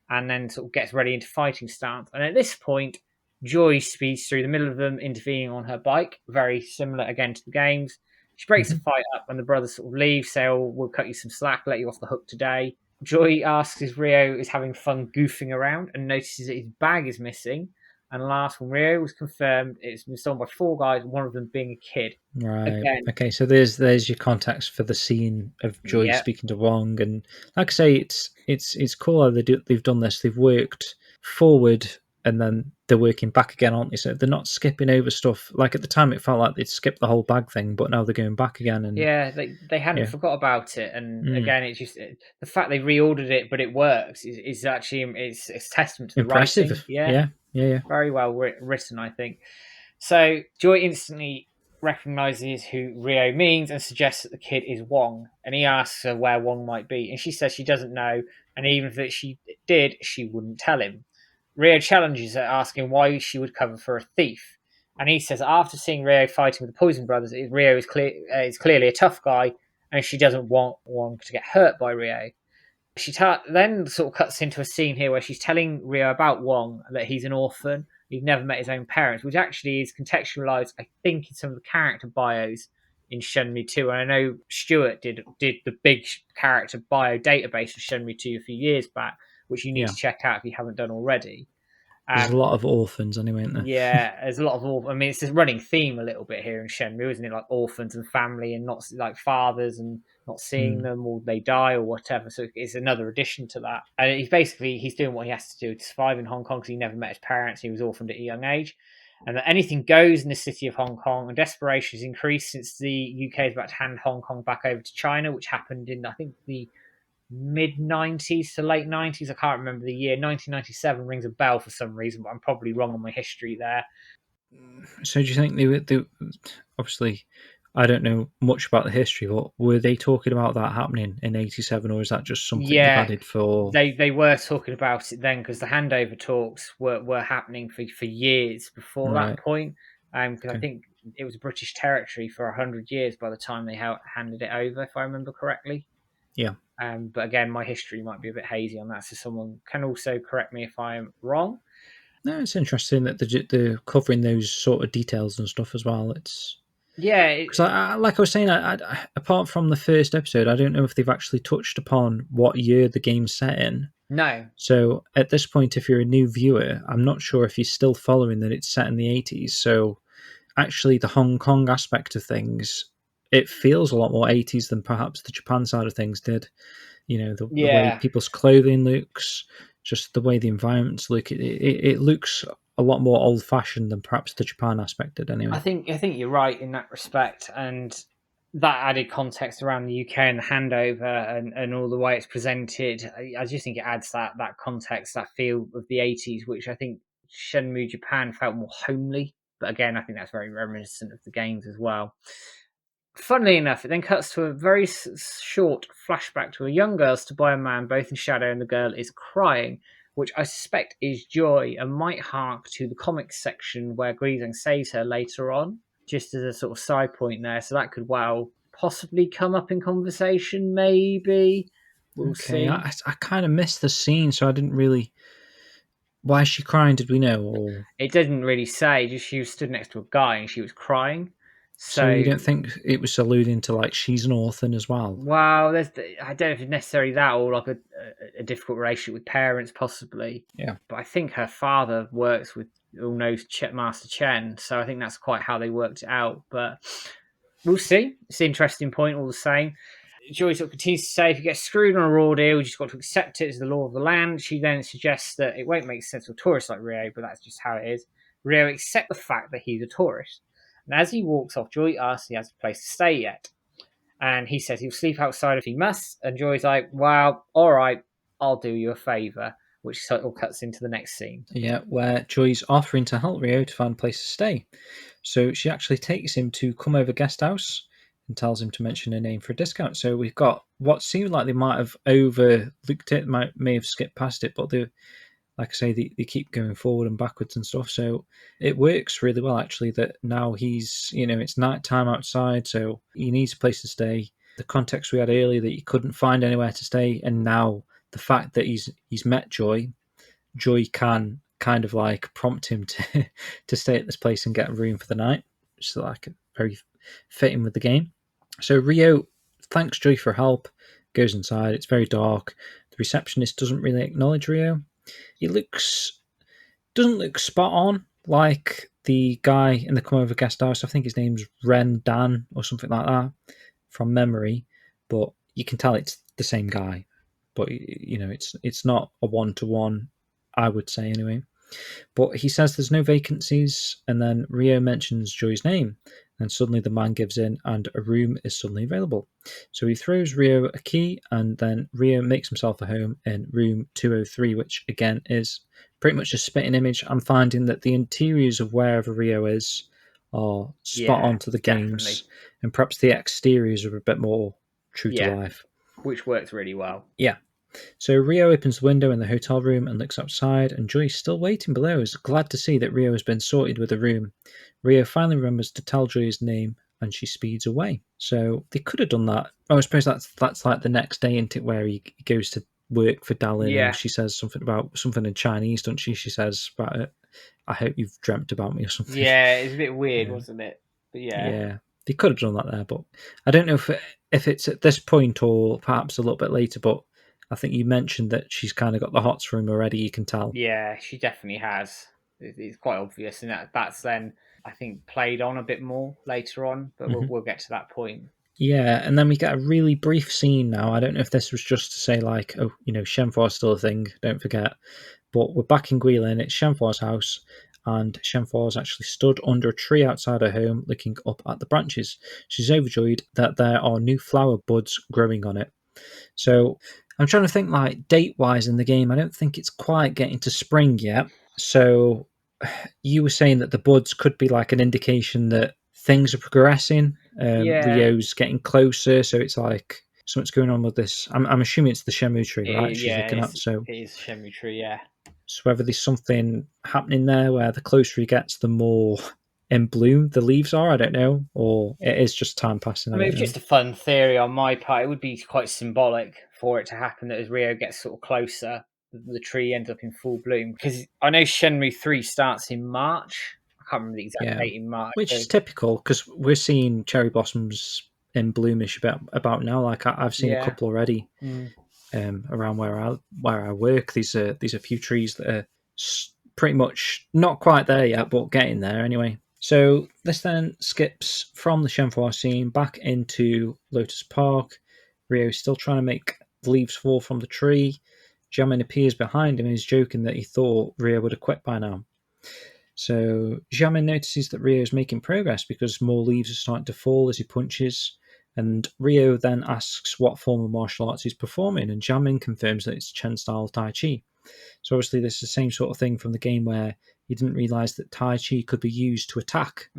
and then sort of gets ready into fighting stance. And at this point, Joy speeds through the middle of them, intervening on her bike, very similar again to the games. She breaks the fight up, and the brothers sort of leave, say, "Oh, we'll cut you some slack, let you off the hook today." Joy asks if Rio is having fun goofing around and notices that his bag is missing. And last, when Rio was confirmed, it's been stolen by 4 guys, one of them being a kid. Right. Again, Okay. So there's your context for the scene of Joy yeah, speaking to Wong, and like I say, it's cool how they've done this. They've worked forward and then they're working back again, aren't they? So they're not skipping over stuff. Like at the time, it felt like they'd skipped the whole bag thing, but now they're going back again. And yeah, they hadn't yeah, forgot about it. And mm. again, it's just the fact they reordered it, but it works is actually it's testament to the Impressive. writing. Yeah, Yeah. very well written, I think. So Joy instantly recognizes who Rio means and suggests that the kid is Wong. And he asks her where Wong might be, and she says she doesn't know. And even if she did, she wouldn't tell him. Rio challenges her, asking why she would cover for a thief. And he says after seeing Rio fighting with the Poison Brothers, Rio is clearly a tough guy, and she doesn't want Wong to get hurt by Rio. She then sort of cuts into a scene here where she's telling Rio about Wong, that he's an orphan, he's never met his own parents, which actually is contextualized, I think, in some of the character bios in Shenmue 2. And I know Stuart did the big character bio database of Shenmue 2 a few years back, which you need to check out if you haven't done already. There's a lot of orphans anyway, isn't there? Yeah, there's a lot of I mean, it's this running theme a little bit here in Shenmue, isn't it? Like orphans and family, and not like fathers and not seeing them, or they die or whatever. So it's another addition to that. And he's doing what he has to do to survive in Hong Kong because he never met his parents. He was orphaned at a young age, and that anything goes in the city of Hong Kong. And desperation has increased since the UK is about to hand Hong Kong back over to China, which happened in, I think, the mid 90s to late 90s. I can't remember the year. 1997 rings a bell for some reason, but I'm probably wrong on my history there. So do you think they obviously, I don't know much about the history, but were they talking about that happening in 87, or is that just something they've added for... They were talking about it then, because the handover talks were happening for years before that point, because I think it was British territory for 100 years by the time they handed it over, if I remember correctly. Yeah. But again, my history might be a bit hazy on that, so someone can also correct me if I'm wrong. No, it's interesting that they're covering those sort of details and stuff as well. It's because, like I was saying, I, apart from the first episode, I don't know if they've actually touched upon what year the game's set in. No. So at this point, if you're a new viewer, I'm not sure if you're still following that it's set in the 80s. So actually, the Hong Kong aspect of things, it feels a lot more 80s than perhaps the Japan side of things did. You know, the way people's clothing looks, just the way the environments look, it looks a lot more old-fashioned than perhaps the Japan aspect did anyway. I think you're right in that respect, and that added context around the UK and the handover and all the way it's presented. I just think it adds that context, that feel of the 80s, which I think Shenmue Japan felt more homely. But again, I think that's very reminiscent of the games as well. Funnily enough, it then cuts to a very short flashback to a young girl stood by a man, both in shadow, and the girl is crying, which I suspect is Joy, and might hark to the comics section where Guizhang saves her later on, just as a sort of side point there. So that could possibly come up in conversation, maybe. We'll see. I kind of missed the scene, so I didn't really... Why is she crying, did we know? Or... It didn't really say, just she was stood next to a guy and she was crying. So you don't think it was alluding to, like, she's an orphan as well? Well, I don't know if it's necessarily that, or like a difficult relationship with parents, possibly. Yeah. But I think her father works with knows Master Chen, so I think that's quite how they worked it out. But we'll see. It's an interesting point all the same. Joy sort of continues to say, if you get screwed on a raw deal, you just got to accept it as the law of the land. She then suggests that it won't make sense for tourists like Rio, but that's just how it is. Rio accepts the fact that he's a tourist. And as he walks off, Joy asks if he has a place to stay yet. And he says he'll sleep outside if he must. And Joy's like, well, all right, I'll do you a favour, which sort of cuts into the next scene. Yeah, where Joy's offering to help Rio to find a place to stay. So she actually takes him to come over guest house and tells him to mention her name for a discount. So we've got what seemed like they might have overlooked it, may have skipped past it, but they, like I say, they keep going forward and backwards and stuff. So it works really well, actually, that now he's, it's night time outside, so he needs a place to stay. The context we had earlier that he couldn't find anywhere to stay, and now the fact that he's met Joy, Joy can kind of like prompt him to to stay at this place and get a room for the night, which is like very fitting with the game. So Rio thanks Joy for help, goes inside. It's very dark. The receptionist doesn't really acknowledge Rio. He doesn't look spot on like the guy in the come over guest house. I think his name's Ren Dan or something like that from memory, but you can tell it's the same guy. But it's not a 1-to-1, I would say anyway. But he says there's no vacancies, and then Rio mentions Joy's name, and suddenly the man gives in, and a room is suddenly available. So he throws Rio a key, and then Rio makes himself a home in room 203, which again is pretty much a spitting image. I'm finding that the interiors of wherever Rio is are spot on to the games, definitely. and perhaps the exteriors are a bit more true to life. Which works really well. Yeah. So Rio opens the window in the hotel room and looks outside, and Joy's still waiting below, is glad to see that Rio has been sorted with a room. Rio finally remembers to tell Joy his name, and she speeds away. So they could have done that. Oh, I suppose that's like the next day, isn't it, where he goes to work for Dallin, and she says something in Chinese, doesn't she? She says about it, I hope you've dreamt about me or something. Yeah, it's a bit weird, wasn't it? But yeah. They could have done that there, but I don't know if it's at this point or perhaps a little bit later, but I think you mentioned that she's kind of got the hots for him already, you can tell. Yeah, she definitely has. It's quite obvious, and that's then, I think, played on a bit more later on, but we'll get to that point. Yeah, and then we get a really brief scene now. I don't know if this was just to say, like, oh, Shenhua's still a thing, don't forget. But we're back in Guilin, it's Shenhua's house, and Shenhua's actually stood under a tree outside her home looking up at the branches. She's overjoyed that there are new flower buds growing on it. So I'm trying to think, like, date-wise in the game, I don't think it's quite getting to spring yet. So you were saying that the buds could be like an indication that things are progressing. Rio's getting closer, so it's like something's going on with this. I'm assuming it's the Shenmue tree, right? She's looking at. So it is Shenmue tree, yeah. So whether there's something happening there where the closer he gets, the more in bloom the leaves are, I don't know, or it is just time passing. I mean, it's just a fun theory on my part. It would be quite symbolic for it to happen that as Rio gets sort of closer, the tree ends up in full bloom. Because I know Shenmue 3 starts in March. I can't remember the exact date in March. Which is typical, because we're seeing cherry blossoms in bloomish about now. Like I've seen a couple already around where I work. These are a few trees that are pretty much not quite there yet, but getting there anyway. So this then skips from the Shenhua scene back into Lotus Park. Rio's still trying to make the leaves fall from the tree. Jamin appears behind him and is joking that he thought Rio would have quit by now. So Jamin notices that Rio is making progress because more leaves are starting to fall as he punches. And Rio then asks what form of martial arts he's performing, and Jamin confirms that it's Chen-style Tai Chi. So obviously this is the same sort of thing from the game where he didn't realise that Tai Chi could be used to attack.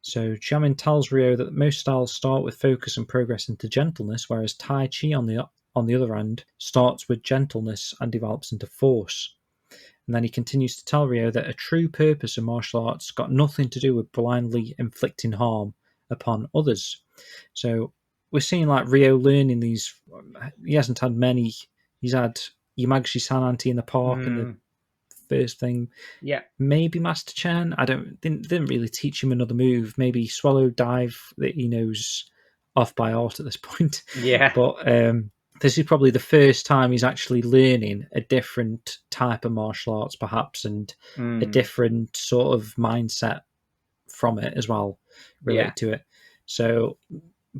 So Jamin tells Rio that most styles start with focus and progress into gentleness, whereas Tai Chi on the other hand starts with gentleness and develops into force. And then he continues to tell Rio that a true purpose of martial arts got nothing to do with blindly inflicting harm upon others. So we're seeing like Rio learning these. He hasn't had many. He's had Yamaguchi Sananti in the park in the first thing. Yeah. Maybe Master Chen. Didn't really teach him another move. Maybe Swallow Dive that he knows off by heart at this point. Yeah. But this is probably the first time he's actually learning a different type of martial arts, perhaps, and a different sort of mindset from it as well, related to it. So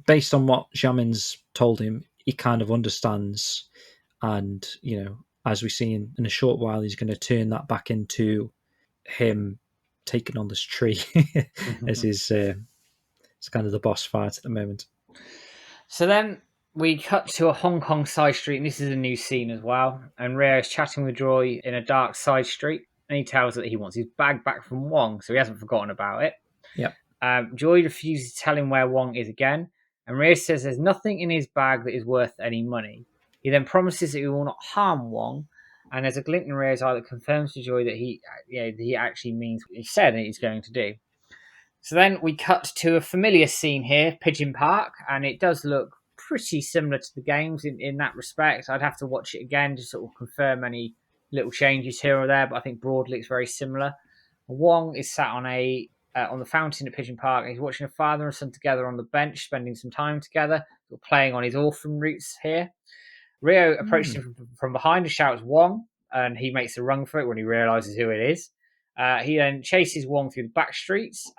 based on what Jamin's told him, he kind of understands, and as we see in a short while, he's going to turn that back into him taking on this tree as his it's kind of the boss fight at the moment. So then we cut to a Hong Kong side street, and this is a new scene as well. And Rio is chatting with Joy in a dark side street, and he tells her that he wants his bag back from Wong, so he hasn't forgotten about it. Yep. Joy refuses to tell him where Wong is again, and Rio says there's nothing in his bag that is worth any money. He then promises that he will not harm Wong, and there's a glint in Rio's eye that confirms to Joy that he actually means what he said that he's going to do. So then we cut to a familiar scene here, Pigeon Park, and it does look pretty similar to the games in that respect. I'd have to watch it again to sort of confirm any little changes here or there, but I think broadly it's very similar. Wong is sat on the fountain at Pigeon Park, and he's watching a father and son together on the bench, spending some time together, sort of playing on his orphan roots here. Rio approaches him from behind and shouts Wong, and he makes a run for it when he realizes who it is. He then chases Wong through the back streets.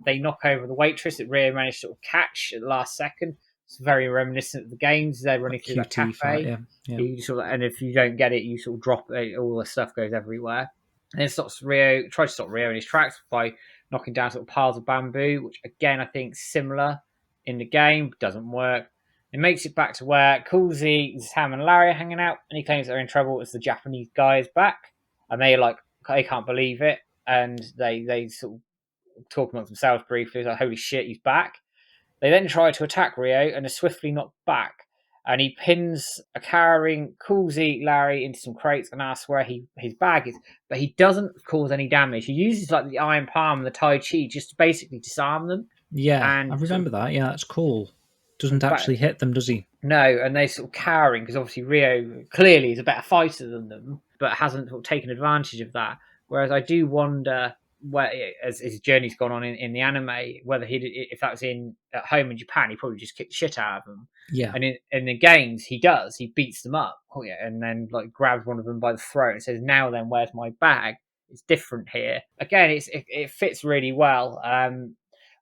They knock over the waitress that Rio managed to sort of catch at the last second. It's very reminiscent of the games. They're running through that cafe. Fight, yeah. You sort of, and if you don't get it, you sort of drop it. All the stuff goes everywhere. And then tries to stop Rio in his tracks by knocking down sort of piles of bamboo, which again I think similar in the game, doesn't work. It makes it back to where Coolsey, Sam, and Larry are hanging out, and he claims they're in trouble as the Japanese guy is back, and they can't believe it, and they sort of talk amongst themselves briefly, like, holy shit, he's back. They then try to attack Rio and are swiftly knocked back, and he pins a cowering Coolsey, Larry into some crates and asks where his bag is, but he doesn't cause any damage. He uses like the iron palm and the Tai Chi just to basically disarm them. Yeah, and I remember that. Yeah, that's cool. Doesn't actually hit them, does he? No, and they're sort of cowering because obviously Rio clearly is a better fighter than them, but hasn't sort of taken advantage of that. Whereas I do wonder, where as his journey's gone on in the anime, whether if that was at home in Japan, he probably just kicked the shit out of them. Yeah, and in the games he beats them up, and then like grabs one of them by the throat and says, "Now then, where's my bag?" It's different here. Again, it fits really well.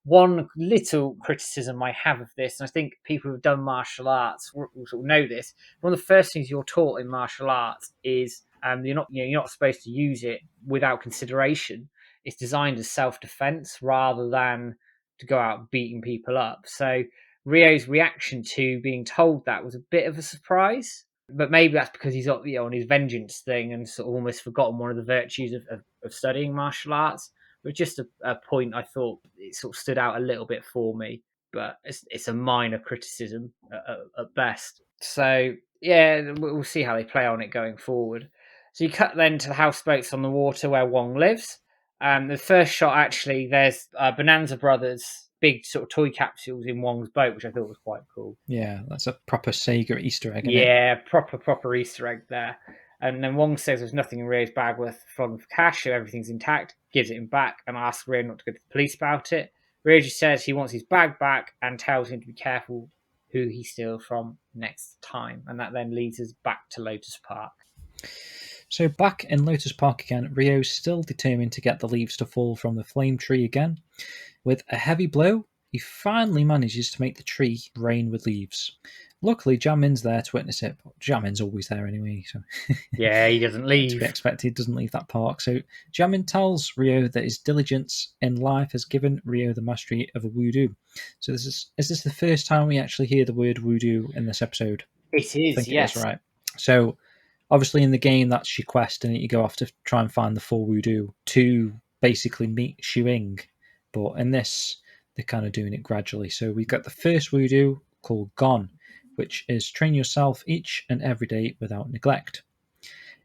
One little criticism I have of this, and I think people who've done martial arts will sort of know this. One of the first things you're taught in martial arts is you're not supposed to use it without consideration. It's designed as self-defense rather than to go out beating people up. So Rio's reaction to being told that was a bit of a surprise, but maybe that's because he's on his vengeance thing and sort of almost forgotten one of the virtues of studying martial arts. But just a point I thought it sort of stood out a little bit for me, but it's a minor criticism at best. So yeah, we'll see how they play on it going forward. So you cut then to the houseboats on the water where Wong lives. The first shot, actually, there's Bonanza Brothers' big sort of toy capsules in Wong's boat, which I thought was quite cool. Yeah, that's a proper Sega Easter egg, isn't it? Proper Easter egg there. And then Wong says there's nothing in Rio's bag worth for cash, so everything's intact, gives it him back, and asks Rio not to go to the police about it. Rio just says he wants his bag back and tells him to be careful who he steals from next time. And that then leads us back to Lotus Park. So back in Lotus Park again, Rio's still determined to get the leaves to fall from the flame tree again. With a heavy blow, he finally manages to make the tree rain with leaves. Luckily, Jamin's there to witness it, but Jamin's always there anyway. So yeah, he doesn't leave. To be expected, doesn't leave that park. So Jamin tells Rio that his diligence in life has given Rio the mastery of a voodoo. So is this the first time we actually hear the word voodoo in this episode? It is, I think yes. It is, right. So obviously in the game, that's your quest, and you go off to try and find the full voodoo to basically meet Shuing. But in this, they're kind of doing it gradually. So we've got the first voodoo called Gon, which is train yourself each and every day without neglect.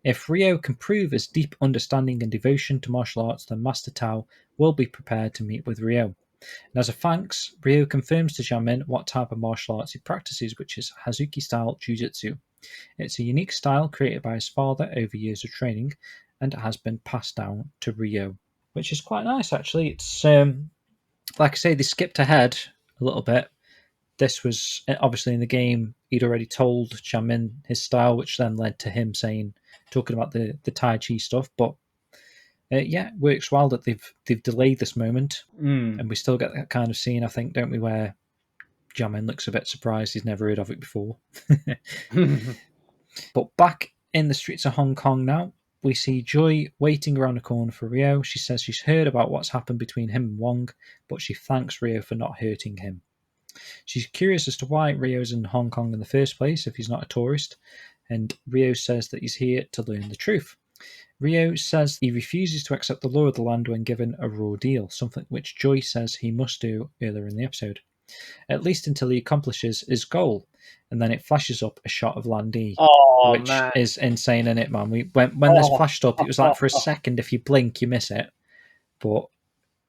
If Rio can prove his deep understanding and devotion to martial arts, then Master Tao will be prepared to meet with Rio. And as a thanks, Rio confirms to Jamin what type of martial arts he practices, which is Hazuki-style Jiu-Jitsu. It's a unique style created by his father over years of training, and it has been passed down to Rio, which is quite nice, actually. It's like I say, they skipped ahead a little bit. This was obviously in the game, he'd already told Jamin his style, which then led to him talking about the Tai Chi stuff. But yeah, it works well that they've delayed this moment, and we still get that kind of scene, I think, don't we, where Jamin looks a bit surprised he's never heard of it before. But back in the streets of Hong Kong now, we see Joy waiting around the corner for Rio. She says she's heard about what's happened between him and Wong, but she thanks Rio for not hurting him. She's curious as to why Rio's in Hong Kong in the first place if he's not a tourist, and Rio says that he's here to learn the truth. Rio says he refuses to accept the law of the land when given a raw deal, something which Joy says he must do earlier in the episode. At least until he accomplishes his goal, and then it flashes up a shot of Landy, which is insane, isn't it, man? When this flashed up, it was like for a second, if you blink, you miss it. But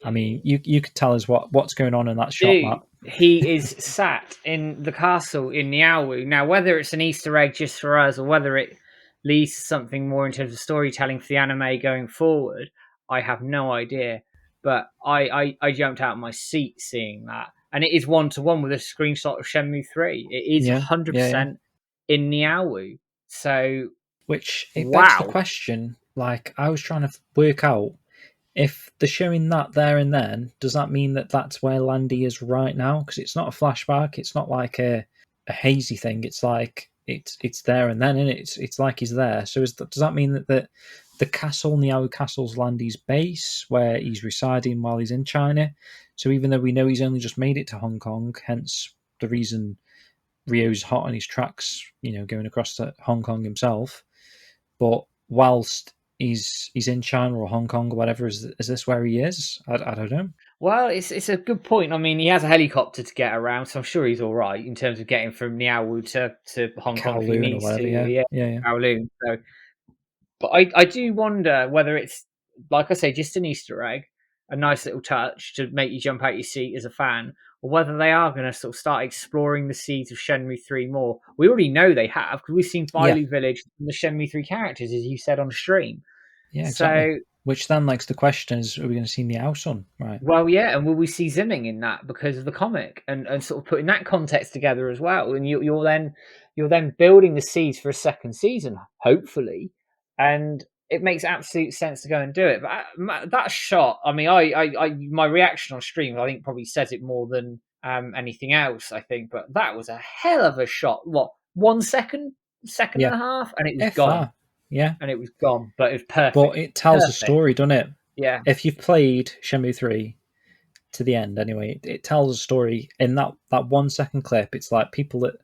I mean, you could tell us what's going on in that shot, Matt. he is sat in the castle in Niaowu. Now, whether it's an Easter egg just for us or whether it leads to something more in terms of storytelling for the anime going forward, I have no idea. But I jumped out of my seat seeing that. And it is 1-to-1 with a screenshot of Shenmue 3. It is Yeah, yeah, yeah. 100% in Niaowu. So, Which it begs the wow. question. Like, I was trying to work out if they're showing that there and then, does that mean that that's where Landy is right now? Because it's not a flashback. It's not like a hazy thing. It's like it's there and then, and it's like he's there. So does that mean that the castle, Niao Castle's Landy's base, where he's residing while he's in China? So even though we know he's only just made it to Hong Kong, hence the reason Rio's hot on his tracks, going across to Hong Kong himself. But whilst he's in China or Hong Kong or whatever, is this where he is? I don't know. Well, it's a good point. I mean, he has a helicopter to get around, so I'm sure he's all right in terms of getting from Niaowu to Hong Kong if he Kowloon or needs to. whatever. Yeah, Yeah, yeah, yeah, Kowloon. So, but I do wonder whether it's, like I say, just an Easter egg, a nice little touch to make you jump out your seat as a fan, or whether they are going to sort of start exploring the seeds of Shenmue 3 more. We already know they have because we've seen yeah, Bailu Village and the Shenmue 3 characters, as you said on stream. yeah. Exactly. So, Which then likes the question is, are we going to see Meow Son? Right. well, yeah, and will we see Zimming in that because of the comic, and sort of putting that context together as well, and you're then building the seeds for a second season, hopefully, and it makes absolute sense to go and do it. But that shot, I mean, my reaction on stream, I think probably says it more than anything else. I think, but that was a hell of a shot. What, 1 second, second and Yeah. a half, and it was If gone, yeah. and it was gone. But it was perfect, But it tells a perfect. story, doesn't it? Yeah, If you've played Shenmue 3 to the end, anyway, it tells a story. In that 1 second clip, it's like people that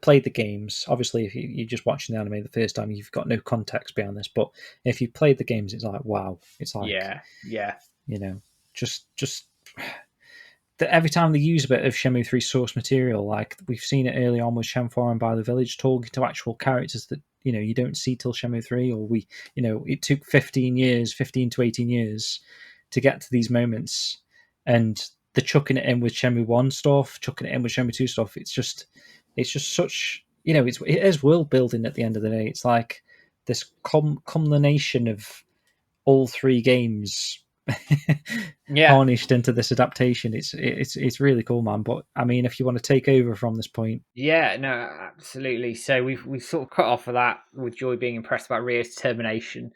played the games. Obviously, if you're just watching the anime the first time, you've got no context behind this. But if you played the games, it's like, wow. It's like, yeah. just that every time they use a bit of Shenmue 3 source material, like we've seen it early on with Shenmue and By the Village, talking to actual characters that you don't see till Shenmue 3, or it took 15 to 18 years to get to these moments, and the chucking it in with Shenmue 1 stuff, chucking it in with Shenmue 2 stuff. It's just such, it is world building at the end of the day. It's like this culmination of all three games Yeah, harnessed into this adaptation. It's really cool, man. But I mean, if you want to take over from this point, yeah, no, absolutely. So we've sort of cut off of that with Joy being impressed about Rio's determination,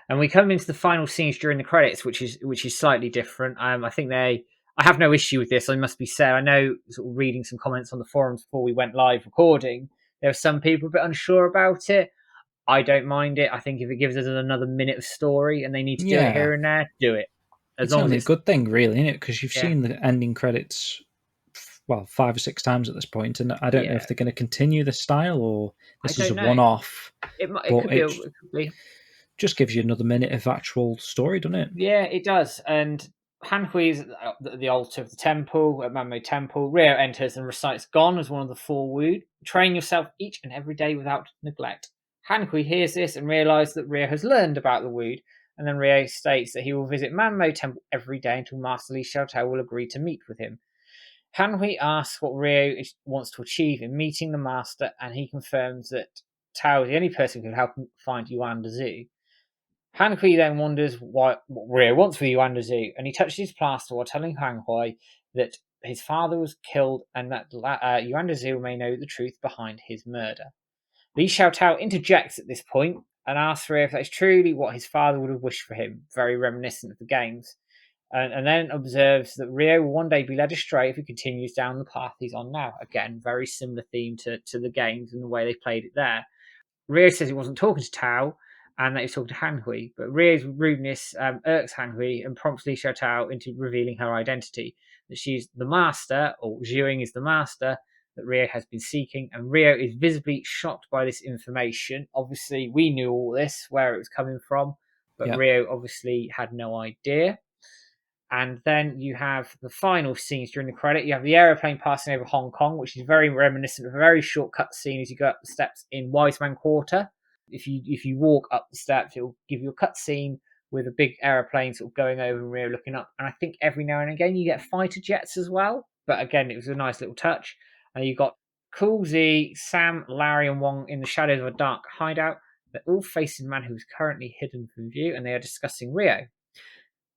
and we come into the final scenes during the credits, which is slightly different. I think I have no issue with this. I must be said. I know, sort of reading some comments on the forums before we went live recording, there are some people a bit unsure about it. I don't mind it. I think if it gives us another minute of story and they need to do it yeah, here and there, do it. As it's long as only a it's, good thing, really, isn't it? Because you've yeah, seen the ending credits, well, 5 or 6 times at this point, and I don't know yeah. if they're going to continue this style or I this is don't a know. one-off. It But could be. it It could be. just gives you another minute of actual story, doesn't it? Yeah, it does. And Hanhui is at the altar of the temple, at Manmo Temple. Rio enters and recites Gon as one of the four Wu. Train yourself each and every day without neglect. Hanhui hears this and realizes that Rio has learned about the Wu, and then Rio states that he will visit Manmo Temple every day until Master Li Xiaotao will agree to meet with him. Hanhui asks what Rio wants to achieve in meeting the Master, and he confirms that Tao is the only person who can help him find Yuan Dazu. Hanhui then wonders what Rio wants with Yuan Dazu, and he touches his plaster while telling Hanhui that his father was killed and that Yuan Dazu may know the truth behind his murder. Li Xiaotao interjects at this point and asks Rio if that is truly what his father would have wished for him, very reminiscent of the games, and then observes that Rio will one day be led astray if he continues down the path he's on now. Again, very similar theme to the games and the way they played it there. Rio says he wasn't talking to Tao and that he was talking to Hanhui, but Rio's rudeness irks Hanhui and prompts Li Xiaotao into revealing her identity, that she's the master, or Zhuing is the master, that Rio has been seeking, and Rio is visibly shocked by this information. Obviously, we knew all this, where it was coming from, but Yeah, Rio obviously had no idea. And then you have the final scenes during the credit. You have the aeroplane passing over Hong Kong, which is very reminiscent of a very short cut scene as you go up the steps in Wiseman Quarter. If you walk up the steps, it will give you a cut scene with a big aeroplane sort of going over and Rio looking up. And I think every now and again you get fighter jets as well. but again, it was a nice little touch. And you got Cool Z, Sam, Larry, and Wong in the shadows of a dark hideout. They're all facing a man who is currently hidden from view, and they are discussing Rio.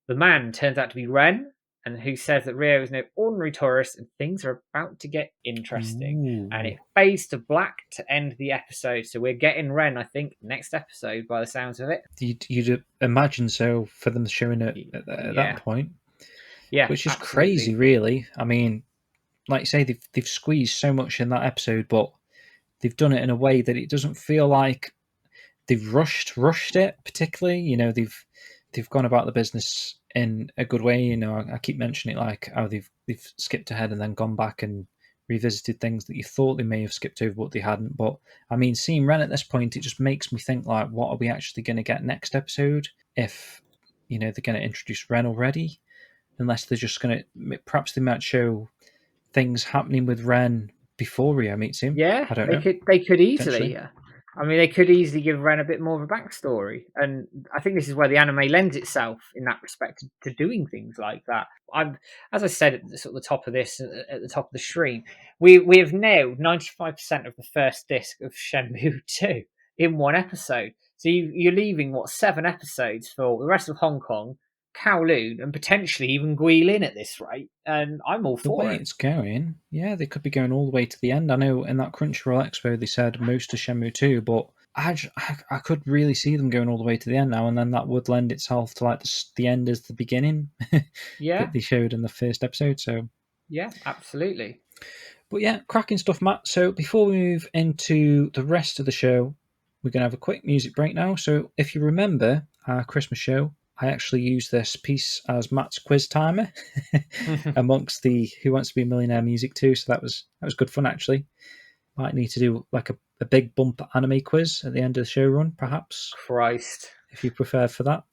The man turns out to be Ren, and who says that Rio is no ordinary tourist, and things are about to get interesting. Ooh. And it fades to black to end the episode. So we're getting Ren, I think, next episode by the sounds of it. You'd imagine so for them showing it at that point. Yeah, which is absolutely crazy, really. I mean, like you say, they've squeezed so much in that episode, but they've done it in a way that it doesn't feel like they've rushed it particularly. You know, they've gone about the business in a good way. You know, I keep mentioning it, like how they've skipped ahead and then gone back and revisited things that you thought they may have skipped over but they hadn't. But I mean, seeing Ren at this point, it just makes me think, like, what are we actually going to get next episode? If, you know, they're going to introduce Ren already, unless they're just going to, perhaps they might show things happening with Ren before Rio meets him. Yeah, I don't know. They could easily. I mean, they could easily give Ren a bit more of a backstory, and I think this is where the anime lends itself in that respect to doing things like that. As I said at the sort of the top of this, at the top of the stream, we have nailed 95% of the first disc of Shenmue 2 in one episode. So you're leaving 7 episodes for the rest of Hong Kong, Kowloon, and potentially even Guilin at this rate, and I'm all for the way it. it's going, yeah, they could be going all the way to the end. I know in that Crunchyroll Expo they said most of Shenmue 2, but I could really see them going all the way to the end now, and then that would lend itself to like the end as the beginning that they showed in the first episode. So yeah, absolutely. But yeah, cracking stuff, Matt. So before we move into the rest of the show, we're going to have a quick music break now. So if you remember our Christmas show, I actually used this piece as Matt's quiz timer amongst the Who Wants to Be a Millionaire music too. So that was good fun, actually. Might need to do like a big bump anime quiz at the end of the show run, perhaps. Christ. If you prefer for that.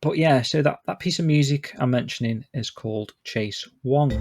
But yeah, so that piece of music I'm mentioning is called Chase Wong.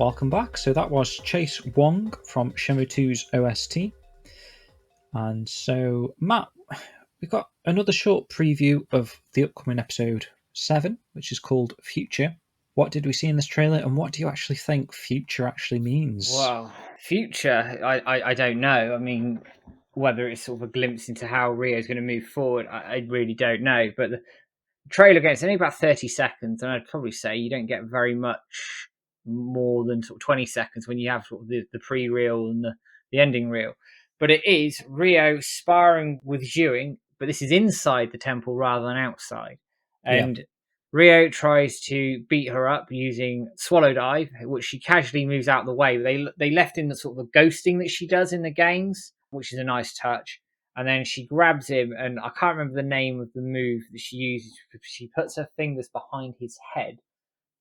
Welcome back. So that was Chase Wong from Shenmue 2's OST. And so, Matt, we've got another short preview of the upcoming episode 7, which is called Future. What did we see in this trailer, and what do you actually think future actually means? Well, future, I don't know. I mean, whether it's sort of a glimpse into how Rio's going to move forward, I really don't know. But the trailer again, it's only about 30 seconds, and I'd probably say you don't get very much more than sort of 20 seconds when you have sort of the pre-reel and the ending reel. But it is Rio sparring with Zhuing, but this is inside the temple rather than outside. And Rio tries to beat her up using Swallow Dive, which she casually moves out of the way. They left in the sort of the ghosting that she does in the games, which is a nice touch. And then she grabs him, and I can't remember the name of the move that she uses. She puts her fingers behind his head.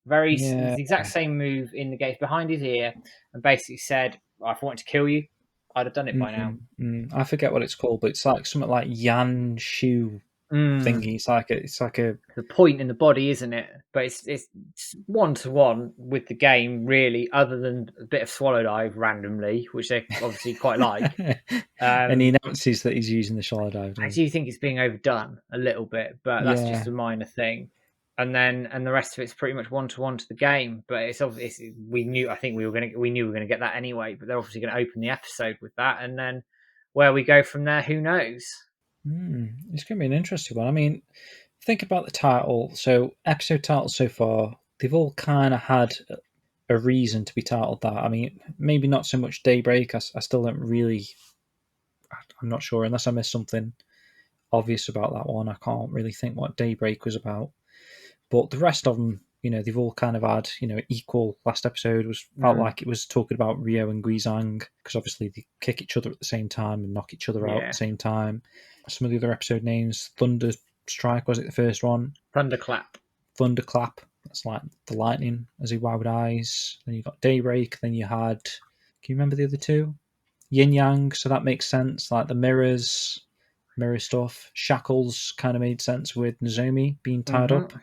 It's the exact same move in the games behind his ear, and basically said, "If I wanted to kill you, I'd have done it by now." I forget what it's called, but it's like something like Yan Shu thingy. It's like a the point in the body, isn't it? But it's 1-to-1 with the game, really, other than a bit of Swallow Dive randomly, which they obviously quite like. And he announces that he's using the Swallow Dive. I do think it's being overdone a little bit, but that's just a minor thing. And the rest of it's pretty much 1-to-1 to the game. But it's obviously we knew we were gonna get that anyway. But they're obviously going to open the episode with that, and then where we go from there, who knows? It's going to be an interesting one. I mean, think about the title. So episode titles so far, they've all kind of had a reason to be titled that. I mean, maybe not so much Daybreak. I still don't really. I'm not sure unless I missed something obvious about that one. I can't really think what Daybreak was about. But the rest of them, they've all kind of had, equal. Last episode felt like it was talking about Rio and Guizhang, because obviously they kick each other at the same time and knock each other out at the same time. Some of the other episode names, Thunder Strike, was it the first one? Thunderclap. That's like the lightning as he wowed eyes. Then you got Daybreak. Then you had, can you remember the other two? Yin Yang, so that makes sense. Like the mirror stuff. Shackles kind of made sense with Nozomi being tied up.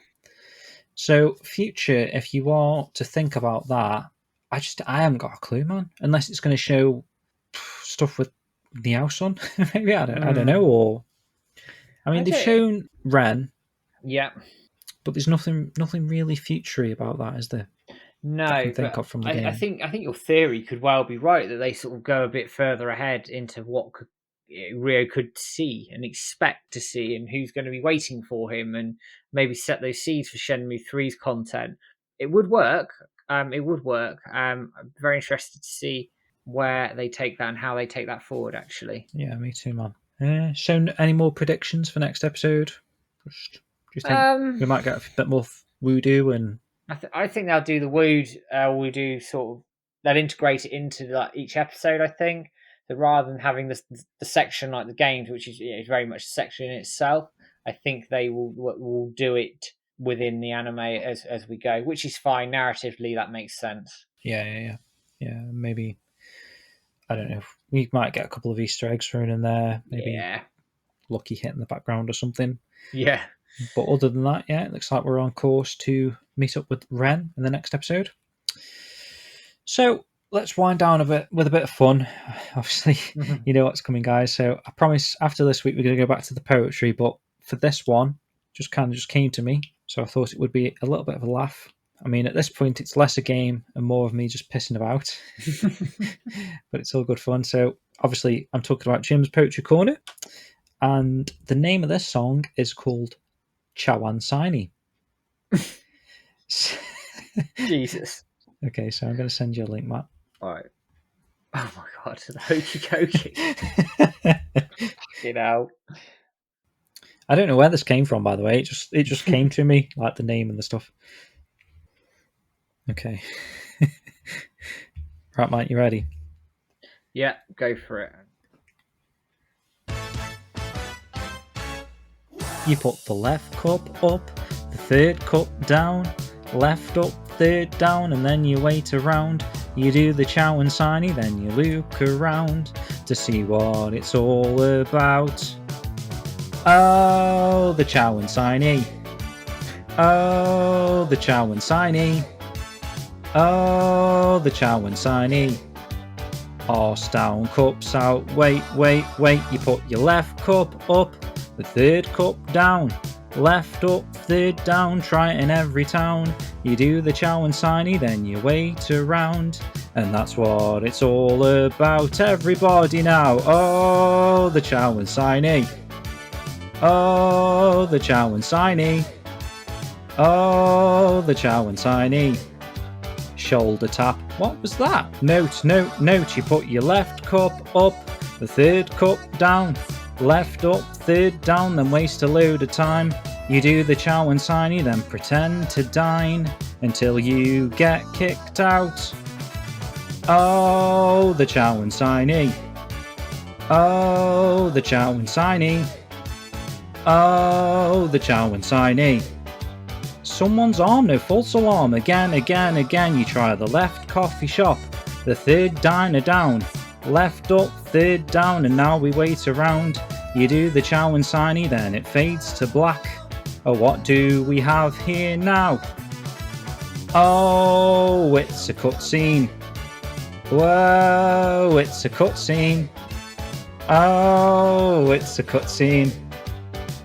So, future, if you are to think about that, I haven't got a clue, man. Unless it's going to show stuff with the house on, maybe I don't know. Or I mean, they've shown Ren, but there's nothing really future-y about that, is there? No, I can think of from the game. I think your theory could well be right, that they sort of go a bit further ahead into what Rio could see and expect to see, and who's going to be waiting for him, and maybe set those seeds for Shenmue 3's content. It would work. I'm very interested to see where they take that and how they take that forward, actually. Yeah, me too, man. So, any more predictions for next episode? Do you think we might get a bit more voodoo? And I think they'll do the voodoo sort of. They'll integrate it into each episode, I think. So rather than having the section like the games, which is very much a section in itself, I think they will do it within the anime as we go, which is fine. Narratively, that makes sense. Yeah. Maybe, I don't know. We might get a couple of Easter eggs thrown in there. Maybe Lucky hit in the background or something. Yeah. But other than that, it looks like we're on course to meet up with Ren in the next episode. So let's wind down a bit with a bit of fun. Obviously, you know what's coming, guys. So I promise after this week we're going to go back to the poetry, but for this one, just came to me. So I thought it would be a little bit of a laugh. I mean, at this point, it's less a game and more of me just pissing about. But it's all good fun. So obviously, I'm talking about Jim's Poetry Corner. And the name of this song is called Chawan Saini. Jesus. Okay, so I'm going to send you a link, Matt. All right. Oh my god, the hokey cokey. I don't know where this came from, by the way. It just came to me, like the name and the stuff. Okay. Right, Mike, you ready? Yeah, go for it. You put the left cup up, the third cup down, left up, third down, and then you wait around. You do the chow and signy, then you look around to see what it's all about. Oh, the chow and signy. Oh, the chow and signy. Oh, the chow and signy. Horse down, cups out, wait. You put your left cup up, the third cup down, left up, third down, try it in every town. You do the chow and signy, then you wait around, and that's what it's all about. Everybody now, oh, the chow and signy. Oh, the chow and signy. Oh, the chow and signy. shoulder tap. What was that? Note, note, note. You put your left cup up, the third cup down. Left up, third down, then waste a load of time. You do the chow and signy, then pretend to dine until you get kicked out. Oh, the chow and signy. Oh, the chow and signy. Oh, the chow and signy. Someone's arm, no false alarm. Again, again, again. You try the left coffee shop, the third diner down. Left up, third down, and now we wait around. You do the chow and signy, then it fades to black. Oh, what do we have here now? Oh, it's a cutscene. Whoa, it's a cutscene. Oh, it's a cutscene.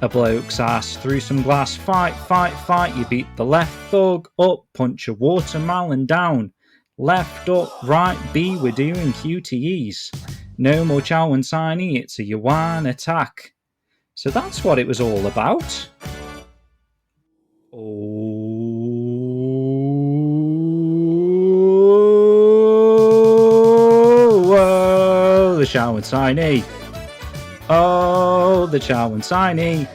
A bloke's ass through some glass. Fight, fight, fight. You beat the left thug up, punch a watermelon down. Left up, right B, we're doing QTEs. No more chow and signy, it's a yuan attack. So that's what it was all about. Oh, the chow and signy. Oh, the chow and signy.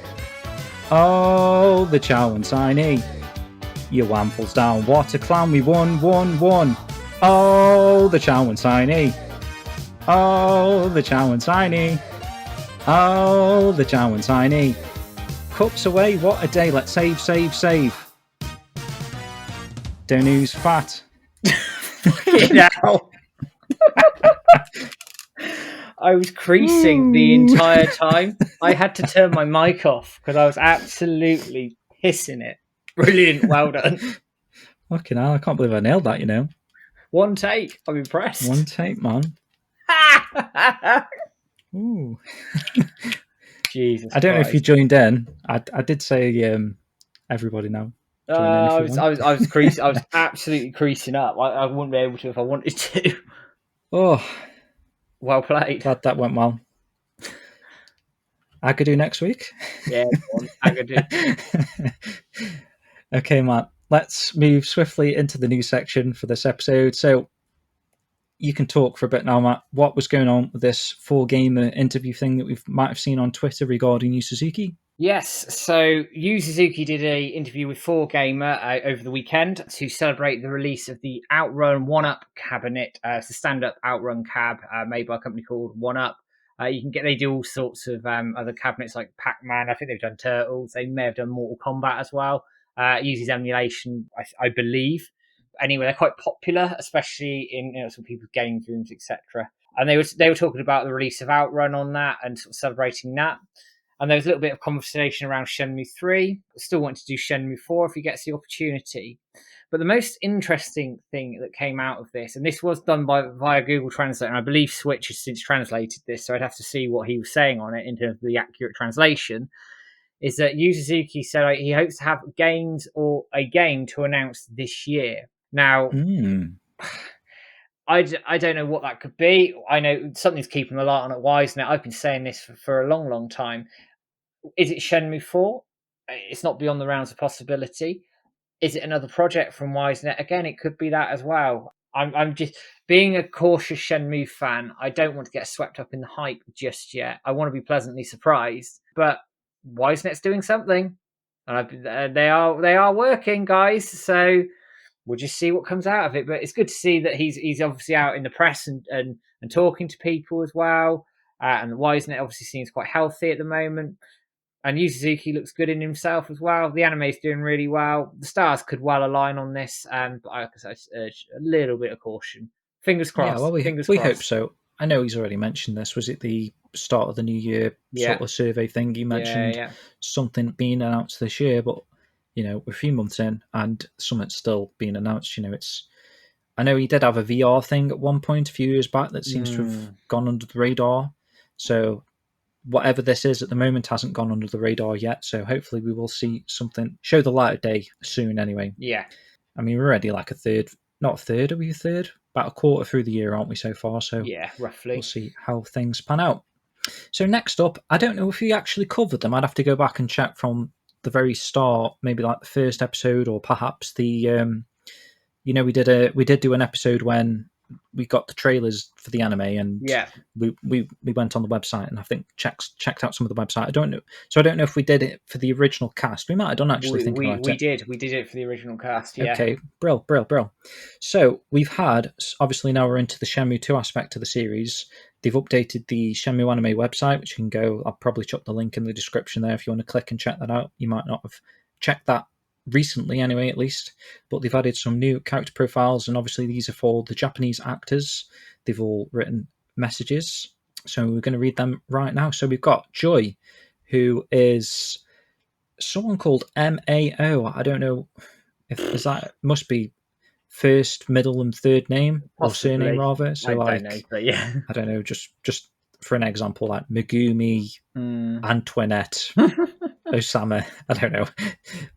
Oh, the chow and signy. Yuan falls down. What a clown, we won. Oh, the chow and signy. Oh, the chow and signy. Oh, the chow and signy. Cups away, what a day. Let's save. Don't use fat. Now. I was creasing the entire time. I had to turn my mic off because I was absolutely pissing it. Brilliant, well done. Fucking hell, I can't believe I nailed that, you know. One take, I'm impressed. One take, man. Ooh. Jesus I don't Christ. know if you joined in. I did say everybody now. I was creasing. I was absolutely creasing up. I wouldn't be able to if I wanted to. Oh, well played. Glad that went well. Agadoo next week. Yeah, Agadoo. Okay, Matt. Let's move swiftly into the news section for this episode. So you can talk for a bit now, Matt. What was going on with this 4Gamer interview thing that we might have seen on Twitter regarding Yu Suzuki? Yes, so Yu Suzuki did an interview with 4Gamer over the weekend to celebrate the release of the Outrun 1UP cabinet. It's a stand-up Outrun cab made by a company called 1UP. They do all sorts of other cabinets like Pac-Man. I think they've done Turtles. They may have done Mortal Kombat as well. It uses emulation, I believe. Anyway, they're quite popular, especially in some people's game rooms, etc. And they were talking about the release of Outrun on that and sort of celebrating that. And there was a little bit of conversation around Shenmue 3. Still want to do Shenmue 4 if he gets the opportunity. But the most interesting thing that came out of this, and this was done via Google Translate, and I believe Switch has since translated this, so I'd have to see what he was saying on it in terms of the accurate translation, is that Yu Suzuki said he hopes to have games or a game to announce this year. Now, I don't know what that could be. I know something's keeping the light on at Wisenet. I've been saying this for a long, long time. Is it Shenmue 4? It's not beyond the realms of possibility. Is it another project from Wisenet? Again, it could be that as well. I'm just being a cautious Shenmue fan. I don't want to get swept up in the hype just yet. I want to be pleasantly surprised. But Wisenet's doing something, and they are working, guys. So we'll just see what comes out of it. But it's good to see that he's obviously out in the press and talking to people as well. And the Wisenet obviously seems quite healthy at the moment. And Yu Suzuki looks good in himself as well. The anime is doing really well. The stars could well align on this, but I urge a little bit of caution. Fingers crossed. Yeah, well, Fingers we crossed. hope so. I know he's already mentioned this. Was it the start of the new year sort of survey thing? He mentioned something being announced this year, but we're a few months in and something's still being announced. I know he did have a VR thing at one point a few years back that seems to have gone under the radar. So whatever this is at the moment hasn't gone under the radar yet. So hopefully we will see something show the light of day soon anyway. Yeah. I mean, we're already like not a third, are we a third? About a quarter through the year, aren't we, so far? So yeah, roughly. We'll see how things pan out. So next up, I don't know if we actually covered them. I'd have to go back and check from the very start, maybe like the first episode or perhaps the we did do an episode when we got the trailers for the anime, and Yeah, we went on the website and I think checked out some of the website. I don't know if we did it for the original cast. We might have done, actually, thinking about it. we did it for the original cast. Yeah. Okay, brill. So we've had, obviously now we're into the Shenmue 2 aspect of the series. They've updated the Shenmue Anime website, which you can go. I'll probably chuck the link in the description there if you want to click and check that out. You might not have checked that recently anyway, at least, but they've added some new character profiles, and obviously these are for the Japanese actors. They've all written messages, so we're going to read them right now. So we've got Joy, who is someone called MAO. I don't know if that must be first, middle, and third name, or surname Possibly. rather. So I don't know, but yeah. I don't know, just for an example, like Megumi, Antoinette, Osama, I don't know.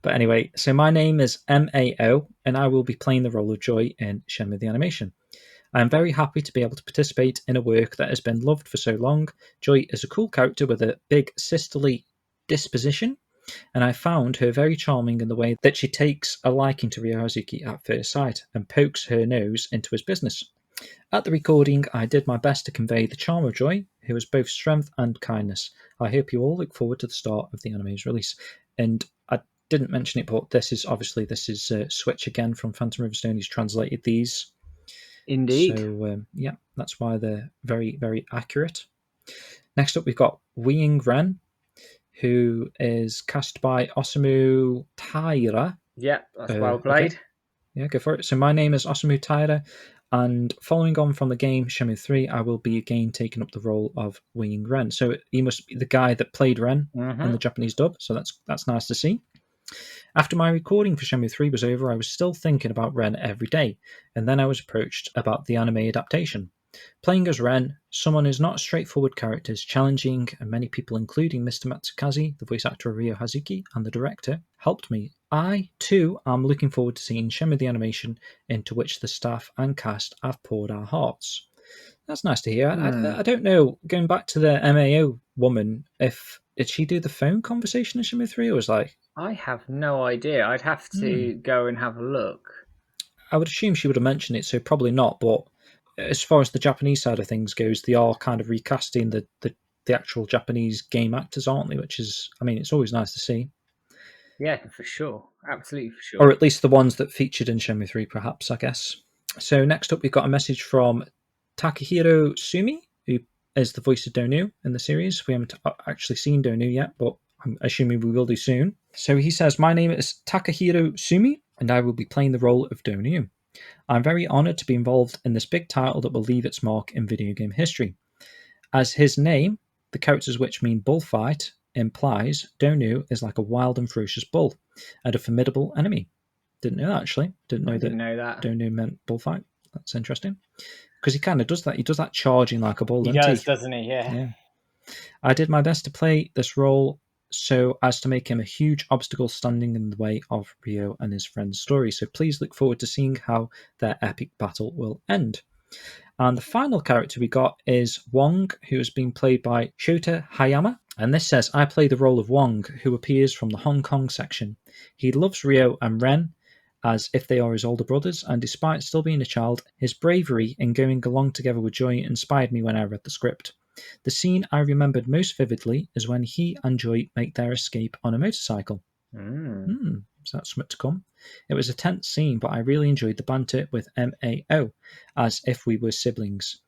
But anyway, so my name is MAO, and I will be playing the role of Joy in Shenmue the Animation. I am very happy to be able to participate in a work that has been loved for so long. Joy is a cool character with a big sisterly disposition, and I found her very charming in the way that she takes a liking to Ryo Hazuki at first sight and pokes her nose into his business. At the recording, I did my best to convey the charm of Joy, who has both strength and kindness. I hope you all look forward to the start of the anime's release. And I didn't mention it, but this is Switch again from Phantom Riverstone. He's translated these. Indeed. So, yeah, that's why they're very, very accurate. Next up, we've got Wing Ren, who is cast by Osamu Taira. Yeah, that's well played. Okay. Yeah, go for it. So my name is Osamu Taira, and following on from the game Shenmue 3, I will be again taking up the role of Wing Ren. So he must be the guy that played Ren in the Japanese dub, so that's nice to see. After my recording for Shenmue 3 was over, I was still thinking about Ren every day, and then I was approached about the anime adaptation. Playing as Ren, someone who's not a straightforward character, is challenging, and many people, including Mr. Matsukaze, the voice actor of Ryo Hazuki, and the director, helped me. I, too, am looking forward to seeing Shenmue the Animation, into which the staff and cast have poured our hearts. That's nice to hear. I don't know, going back to the MAO woman, did she do the phone conversation in Shenmue 3, or was like... I have no idea. I'd have to go and have a look. I would assume she would have mentioned it, so probably not, but as far as the Japanese side of things goes, they are kind of recasting the actual Japanese game actors, aren't they? Which is, I mean, it's always nice to see. Yeah, for sure. Absolutely for sure. Or at least the ones that featured in Shenmue 3, perhaps, I guess. So next up, we've got a message from Takahiro Sumi, who is the voice of Donu in the series. We haven't actually seen Donu yet, but I'm assuming we will do soon. So he says, my name is Takahiro Sumi, and I will be playing the role of Donu. I'm very honoured to be involved in this big title that will leave its mark in video game history. As his name, the characters which mean bullfight, implies, Donu is like a wild and ferocious bull, and a formidable enemy. Didn't know that, actually. Didn't know that Donu meant bullfight. That's interesting. Because he kind of does that. He does that charging like a bull, doesn't he? Yeah. I did my best to play this role so as to make him a huge obstacle standing in the way of Ryo and his friend's story. So please look forward to seeing how their epic battle will end. And the final character we got is Wong, who has been played by Shota Hayama. And this says, I play the role of Wong, who appears from the Hong Kong section. He loves Ryo and Ren as if they are his older brothers, and despite still being a child, his bravery in going along together with Joy inspired me when I read the script. The scene I remembered most vividly is when he and Joy make their escape on a motorcycle. Is that something to come? It was a tense scene, but I really enjoyed the banter with MAO, as if we were siblings.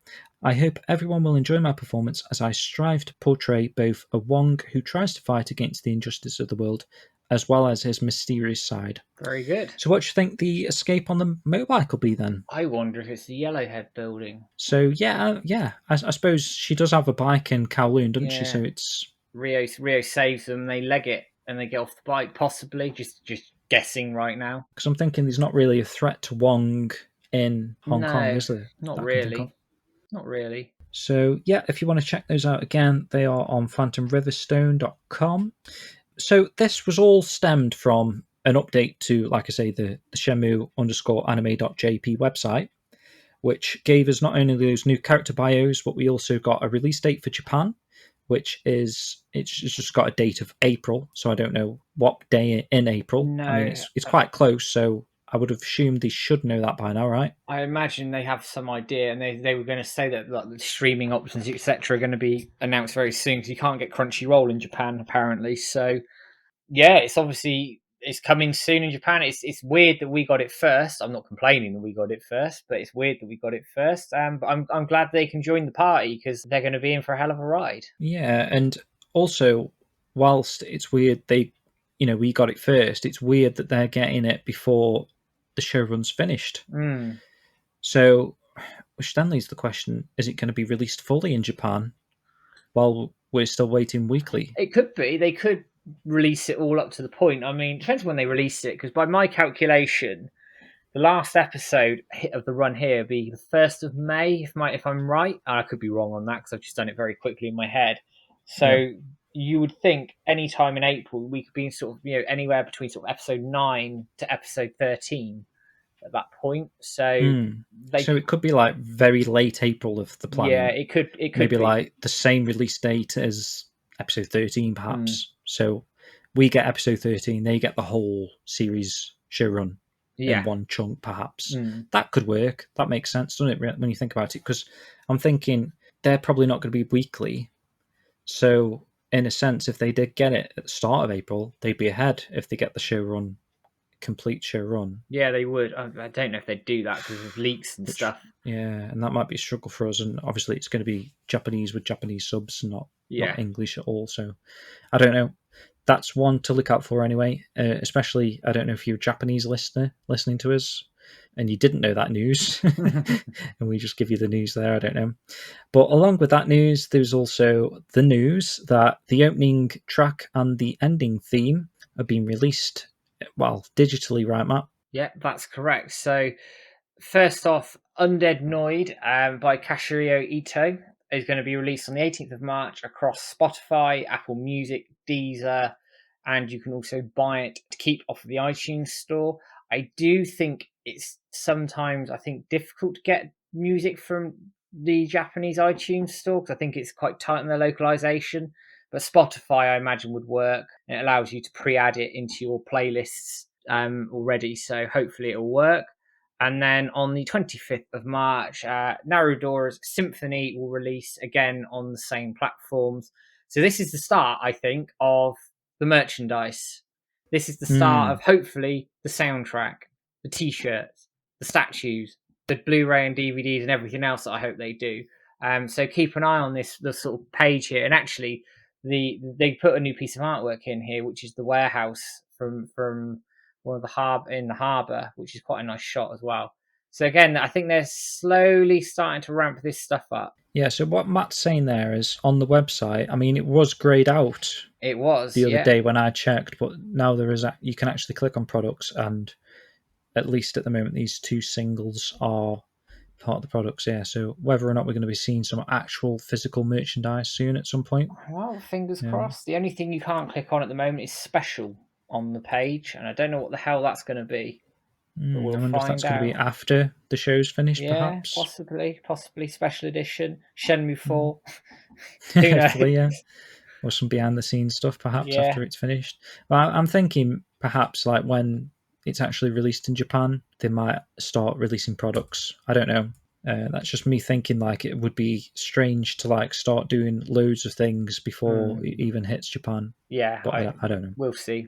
I hope everyone will enjoy my performance as I strive to portray both a Wong who tries to fight against the injustice of the world, as well as his mysterious side. Very good. So what do you think the escape on the motorbike will be then? I wonder if it's the Yellowhead building. So yeah. I suppose she does have a bike in Kowloon, doesn't she? So it's... Ryo saves them, they leg it, and they get off the bike, possibly. Just guessing right now. Because I'm thinking there's not really a threat to Wong in Hong Kong, is there? Not really. Not really. So yeah, if you want to check those out again, they are on phantomriverstone.com. So this was all stemmed from an update to, like I say, the Shenmue_anime.jp website, which gave us not only those new character bios, but we also got a release date for Japan, which is, it's just got a date of April, so I don't know what day in April. No. I mean, it's quite close, so I would have assumed they should know that by now, right? I imagine they have some idea, and they were going to say that like, the streaming options, etc., are going to be announced very soon because you can't get Crunchyroll in Japan apparently. So yeah, it's obviously it's coming soon in Japan. It's weird that we got it first. I'm not complaining that we got it first, but it's weird that we got it first. But I'm glad they can join the party because they're going to be in for a hell of a ride. Yeah, and also, whilst it's weird we got it first, it's weird that they're getting it before the show run's finished. Mm. So, which then leaves the question: is it going to be released fully in Japan while we're still waiting weekly? It could be. They could release it all up to the point. I mean, it depends when they release it because by my calculation, the last episode of the run here would be the 1st of May, if I'm right. And I could be wrong on that because I've just done it very quickly in my head. So Yeah. you would think any time in April we could be in sort of anywhere between sort of episode 9 to episode 13 at that point. So So it could be like very late April of the planning. Yeah, it could maybe be. like the same release date as episode 13, perhaps. So we get episode 13, they get the whole series show run in one chunk, perhaps. That could work. That makes sense, doesn't it, when you think about it? Because I'm thinking they're probably not going to be weekly. So in a sense, if they did get it at the start of April, they'd be ahead if they get the show run, complete show run. Yeah, they would. I don't know if they'd do that because of leaks and stuff. Yeah, and that might be a struggle for us. And obviously, it's going to be Japanese with Japanese subs, not English at all. So I don't know. That's one to look out for anyway. Especially, I don't know if you're a Japanese listener listening to us and you didn't know that news, and we just give you the news there. I don't know. But along with that news, there's also the news that the opening track and the ending theme are being released, well, digitally, right, Matt? Yeah, that's correct. So, first off, Undead Noid by Kashirio Ito is going to be released on the 18th of March across Spotify, Apple Music, Deezer, and you can also buy it to keep off of the iTunes store. I do think it's sometimes, difficult to get music from the Japanese iTunes store because I think it's quite tight in their localization. But Spotify, I imagine, would work. It allows you to pre-add it into your playlists already, so hopefully it'll work. And then on the 25th of March, Narudora's Symphony will release again on the same platforms. So this is the start, I think, of the merchandise. This is the start of hopefully the soundtrack, the t-shirts, the statues, the Blu-ray and DVDs and everything else that I hope they do. So keep an eye on the sort of page here. And actually, they put a new piece of artwork in here, which is the warehouse from one of the harbour, which is quite a nice shot as well. So again, I think they're slowly starting to ramp this stuff up. Yeah, so what Matt's saying there is on the website, I mean, it was greyed out. It was the other day when I checked, but now you can actually click on products, and at least at the moment, these two singles are part of the products. Yeah, so whether or not we're going to be seeing some actual physical merchandise soon at some point. Well, fingers crossed. The only thing you can't click on at the moment is special on the page, and I don't know what the hell that's going to be. But we'll I wonder if that's going to be after the show's finished, perhaps. Possibly special edition Shenmue 4. Hopefully, yeah. Or some behind the scenes stuff, perhaps after it's finished. Well, I'm thinking perhaps like when it's actually released in Japan, they might start releasing products. I don't know. That's just me thinking like it would be strange to like start doing loads of things before it even hits Japan. Yeah, but I don't know. We'll see.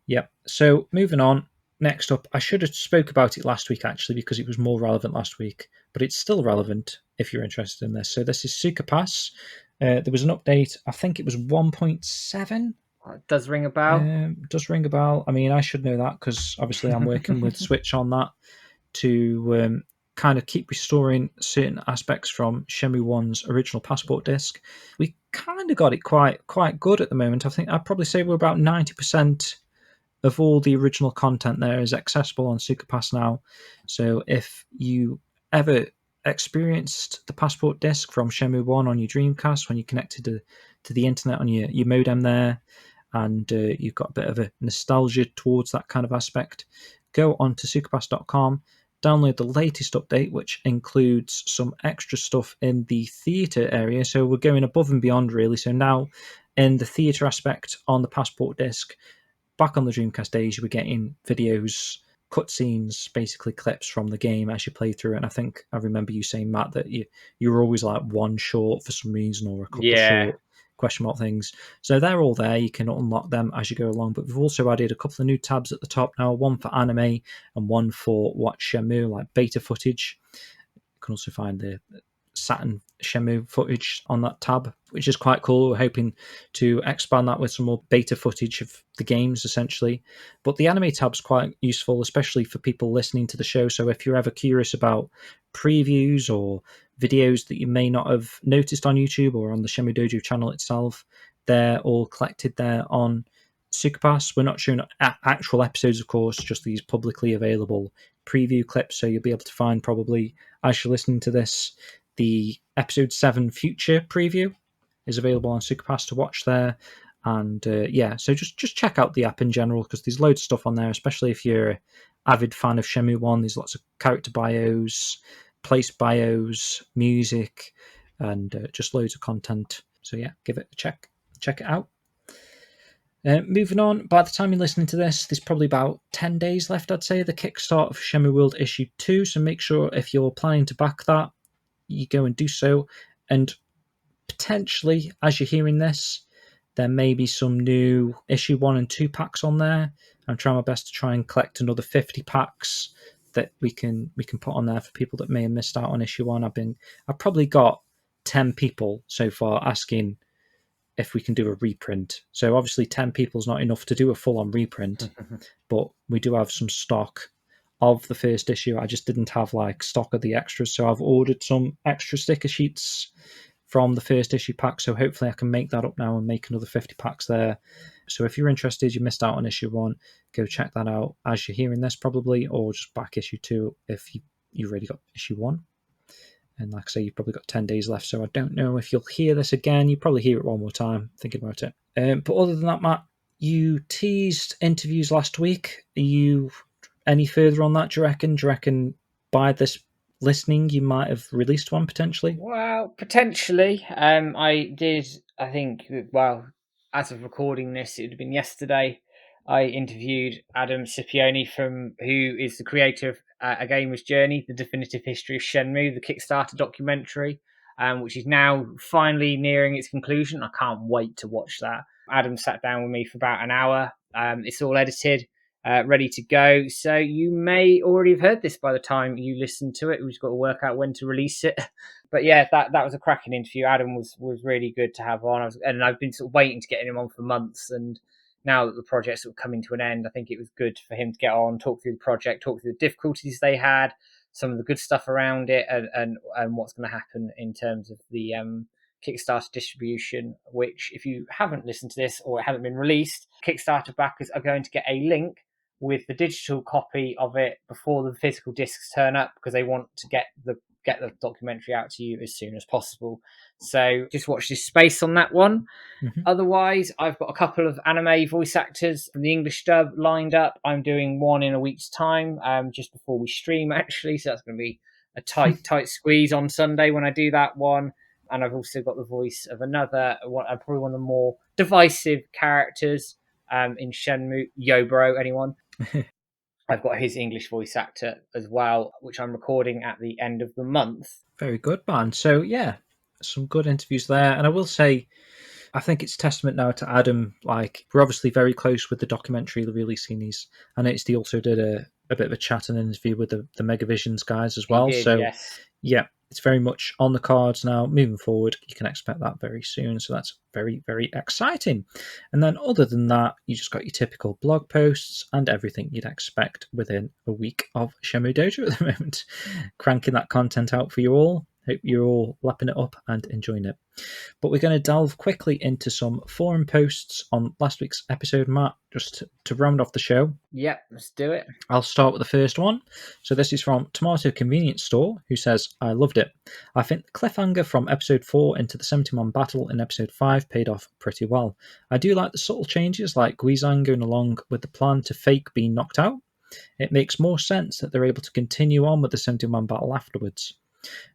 Yep. So moving on. Next up, I should have spoke about it last week actually because it was more relevant last week, but it's still relevant if you're interested in this. So this is Suka Pass. There was an update. I think it was 1.7. It does ring a bell. Does ring a bell. I mean, I should know that because obviously I'm working with Switch on that to kind of keep restoring certain aspects from Shenmue 1's original passport disc. We kind of got it quite good at the moment. I think I'd probably say we're about 90% of all the original content there is accessible on Suka Pass now. So if you ever experienced the passport disc from Shenmue 1 on your Dreamcast when you connected to the internet on your modem there, and you've got a bit of a nostalgia towards that kind of aspect, go on to sukapass.com, download the latest update, which includes some extra stuff in the theatre area. So we're going above and beyond, really. So now in the theatre aspect on the passport disc, back on the Dreamcast days, you were getting videos cutscenes, basically clips from the game as you play through it. And I think I remember you saying, Matt, that you were always like one short for some reason, or a couple of short question mark things. So they're all there. You can unlock them as you go along. But we've also added a couple of new tabs at the top now, one for anime and one for Watch Shenmue, like beta footage. You can also find the Saturn Shenmue footage on that tab, which is quite cool. We're hoping to expand that with some more beta footage of the games, essentially. But the anime tab's quite useful, especially for people listening to the show. So if you're ever curious about previews or videos that you may not have noticed on YouTube or on the Shenmue Dojo channel itself, they're all collected there on Superpass. We're not showing actual episodes, of course, just these publicly available preview clips. So you'll be able to find, probably as you're listening to this, the episode 7 future preview is available on Superpass to watch there. And so just check out the app in general, because there's loads of stuff on there, especially if you're an avid fan of Shenmue 1. There's lots of character bios, place bios, music, and just loads of content. So yeah, give it a check. Check it out. Moving on, by the time you're listening to this, there's probably about 10 days left, I'd say, the kickstart of Shenmue World Issue 2. So make sure, if you're planning to back that, you go and do so. And potentially, as you're hearing this, there may be some new issue 1 and 2 packs on there. I'm trying my best to try and collect another 50 packs that we can put on there for people that may have missed out on issue 1. I've probably got 10 people so far asking if we can do a reprint. So obviously 10 people is not enough to do a full-on reprint, but we do have some stock of the first issue. I just didn't have like stock of the extras, so I've ordered some extra sticker sheets from the first issue pack, so hopefully I can make that up now and make another 50 packs there. So if you're interested, you missed out on issue 1, go check that out as you're hearing this probably, or just back issue 2 if you already got issue 1. And like I say, you've probably got 10 days left, so I don't know if you'll hear this again. You probably hear it one more time, thinking about it. But other than that, Matt, you teased interviews last week. Are you any further on that, do you reckon? Do you reckon by this listening, you might have released one potentially? Well, potentially. I did, I think, well, as of recording this, it would have been yesterday. I interviewed Adam Scipione, who is the creator of A Gamer's Journey, the definitive history of Shenmue, the Kickstarter documentary, which is now finally nearing its conclusion. I can't wait to watch that. Adam sat down with me for about an hour. It's all edited, ready to go. So you may already have heard this by the time you listen to it. We've got to work out when to release it. But yeah, that was a cracking interview. Adam was really good to have on. And I've been sort of waiting to get him on for months. And now that the project's sort of coming to an end, I think it was good for him to get on, talk through the project, talk through the difficulties they had, some of the good stuff around it, and what's going to happen in terms of the Kickstarter distribution, which, if you haven't listened to this or it hasn't been released, Kickstarter backers are going to get a link with the digital copy of it before the physical discs turn up, because they want to get the documentary out to you as soon as possible. So just watch this space on that one. Mm-hmm. Otherwise, I've got a couple of anime voice actors from the English dub lined up. I'm doing one in a week's time, just before we stream, actually. So that's going to be a tight squeeze on Sunday when I do that one. And I've also got the voice of another, probably one of the more divisive characters in Shenmue, Yobro, anyone? I've got his English voice actor as well, which I'm recording at the end of the month. Very good, man. So yeah, some good interviews there. And I will say, I think it's testament now to Adam. Like, we're obviously very close with the documentary releasing these. I noticed he also did a bit of a chat and interview with the Megavisions guys as well. He did, so yes. Yeah, it's very much on the cards now. Moving forward, you can expect that very soon. So that's very, very exciting. And then other than that, you just got your typical blog posts and everything you'd expect within a week of Shenmue Dojo at the moment. Cranking that content out for you all. Hope you're all lapping it up and enjoying it. But we're going to delve quickly into some forum posts on last week's episode, Matt, just to round off the show. Yep, let's do it. I'll start with the first one. So this is from Tomato Convenience Store, who says, I loved it. I think the cliffhanger from episode 4 into the 70-man battle in episode 5 paid off pretty well. I do like the subtle changes, like Guizang going along with the plan to fake being knocked out. It makes more sense that they're able to continue on with the 70-man battle afterwards.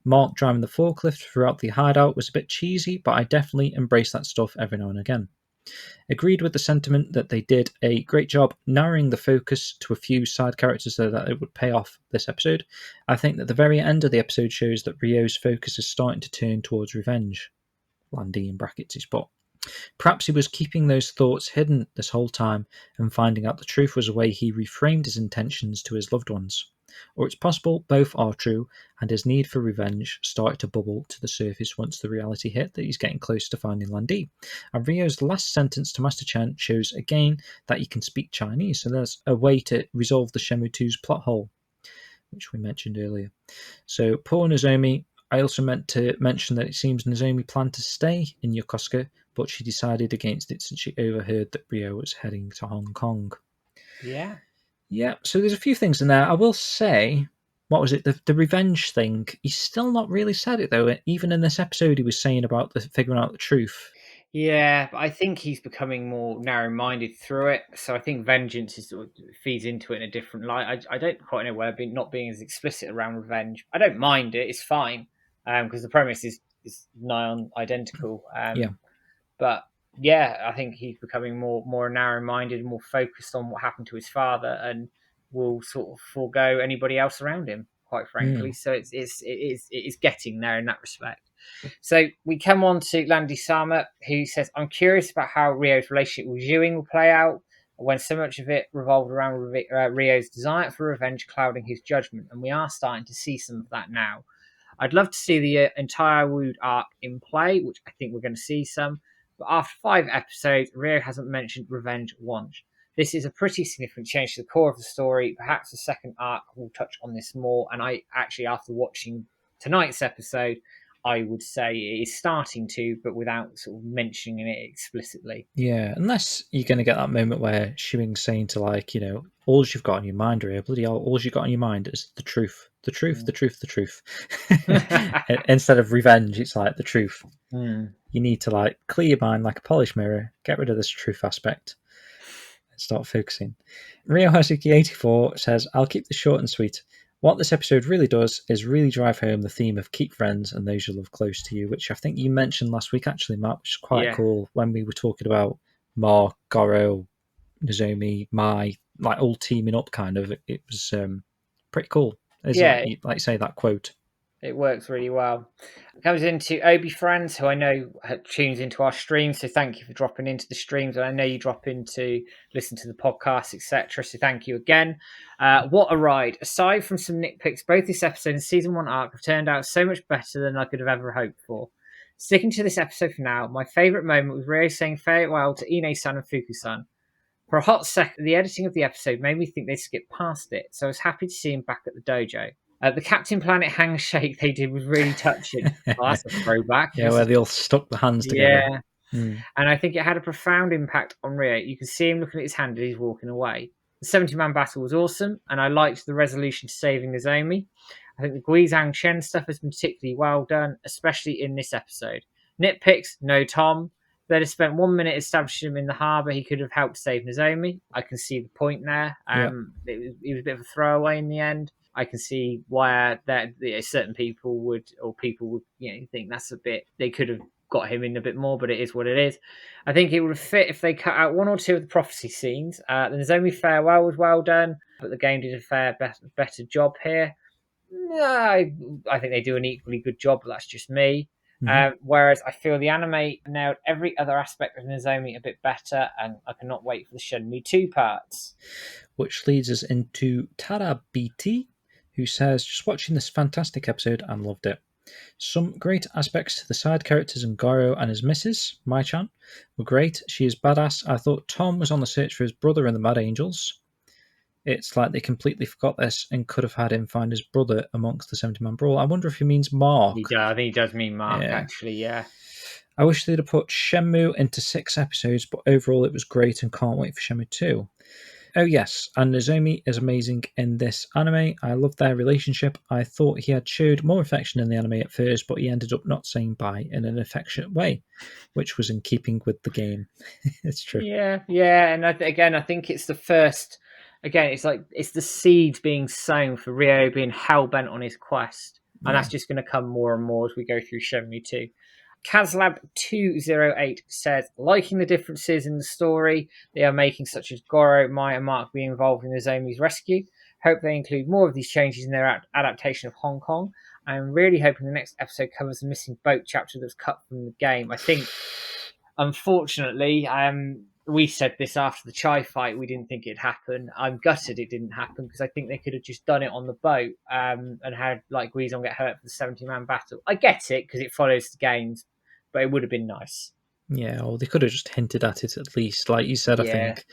Mark driving the forklift throughout the hideout was a bit cheesy, but I definitely embrace that stuff every now and again. Agreed with the sentiment that they did a great job narrowing the focus to a few side characters so that it would pay off this episode. I think that the very end of the episode shows that Ryo's focus is starting to turn towards revenge. Landy in brackets is put. Perhaps he was keeping those thoughts hidden this whole time, and finding out the truth was a way he reframed his intentions to his loved ones. Or it's possible both are true, and his need for revenge started to bubble to the surface once the reality hit that he's getting close to finding Landy. And Ryo's last sentence to Master Chen shows again that he can speak Chinese, so there's a way to resolve the Shenmue 2's plot hole, which we mentioned earlier. So poor Nozomi. I also meant to mention that it seems Nozomi planned to stay in Yokosuka, but she decided against it since she overheard that Ryo was heading to Hong Kong. Yeah. Yeah, so there's a few things in there. I will say, what was it, the revenge thing? He's still not really said it, though. Even in this episode, he was saying about figuring out the truth. Yeah, but I think he's becoming more narrow-minded through it. So I think vengeance feeds into it in a different light. I don't quite know where not being as explicit around revenge. I don't mind it; it's fine because the premise is nigh on identical. Yeah. But yeah, I think he's becoming more narrow-minded, more focused on what happened to his father, and will sort of forego anybody else around him. Quite frankly, so it is getting there in that respect. So we come on to Landy Sama, who says, "I'm curious about how Ryo's relationship with Ewing will play out when so much of it revolved around Ryo's desire for revenge clouding his judgment, and we are starting to see some of that now. I'd love to see the entire Wood arc in play, which I think we're going to see some. But after 5 episodes, Ryo hasn't mentioned revenge once. This is a pretty significant change to the core of the story. Perhaps the second arc will touch on this more. And I actually, after watching tonight's episode, I would say it is starting to, but without sort of mentioning it explicitly. Yeah, unless you're going to get that moment where Ewing's saying to, like, you know, all you've got on your mind, Ryo, bloody hell, all you've got on your mind is the truth. The truth, the truth, the truth. Instead of revenge, it's like the truth. You need to, like, clear your mind like a polished mirror, get rid of this truth aspect, and start focusing. Ryo Hazuki84 says, I'll keep this short and sweet. What this episode really does is really drive home the theme of keep friends and those you love close to you, which I think you mentioned last week, actually, Matt, which is quite cool when we were talking about Mark, Goro, Nozomi, Mai, like all teaming up kind of. It was pretty cool. Like you say, that quote. It works really well. It comes into Obi Friends, who I know tunes into our streams, so thank you for dropping into the streams. And I know you drop in to listen to the podcast, etc. So thank you again. What a ride! Aside from some nitpicks, both this episode and season 1 arc have turned out so much better than I could have ever hoped for. Sticking to this episode for now, my favourite moment was Ryo saying farewell to Ine-san and Fuku-san. For a hot second, the editing of the episode made me think they skipped past it, so I was happy to see him back at the dojo. The Captain Planet handshake they did was really touching. Oh, that's a throwback. Yeah, where they all stuck the hands together. Yeah. And I think it had a profound impact on Ryo. You can see him looking at his hand as he's walking away. The 70-man battle was awesome, and I liked the resolution to saving Nozomi. I think the Guizhang Chen stuff has been particularly well done, especially in this episode. Nitpicks, no Tom. If they'd have spent 1 minute establishing him in the harbour, he could have helped save Nozomi. I can see the point there. It was a bit of a throwaway in the end. I can see where certain people would think that's a bit, they could have got him in a bit more, but it is what it is. I think it would have fit if they cut out 1 or 2 of the prophecy scenes. The Nozomi farewell was well done, but the game did a better job here. I think they do an equally good job, but that's just me. Whereas I feel the anime nailed every other aspect of Nozomi a bit better, and I cannot wait for the Shenmue 2 parts. Which leads us into Tara BT, who says, just watching this fantastic episode and loved it. Some great aspects to the side characters, and Goro and his missus, Mai-chan, were great. She is badass. I thought Tom was on the search for his brother in the Mad Angels. It's like they completely forgot this and could have had him find his brother amongst the 70-man brawl. I wonder if he means Mark. I think he does mean Mark, actually, yeah. I wish they'd have put Shenmue into 6 episodes, but overall it was great and can't wait for Shenmue 2. Oh yes, and Nozomi is amazing in this anime. I love their relationship. I thought he had showed more affection in the anime at first, but he ended up not saying bye in an affectionate way, which was in keeping with the game. It's true. Yeah, and I think it's the first. Again, it's the seeds being sown for Ryo being hell bent on his quest, and that's just going to come more and more as we go through Shenmue 2. Kazlab208 says, liking the differences in the story they are making, such as Goro, Mai, and Mark being involved in Nozomi's rescue. Hope they include more of these changes in their adaptation of Hong Kong. I'm really hoping the next episode covers the missing boat chapter that was cut from the game. I think, unfortunately, we said this after the Chai fight. We didn't think it'd happen. I'm gutted it didn't happen because I think they could have just done it on the boat and had like Guizhong get hurt for the 70-man battle. I get it because it follows the games, but it would have been nice. Yeah, or they could have just hinted at it at least. Like you said, I think,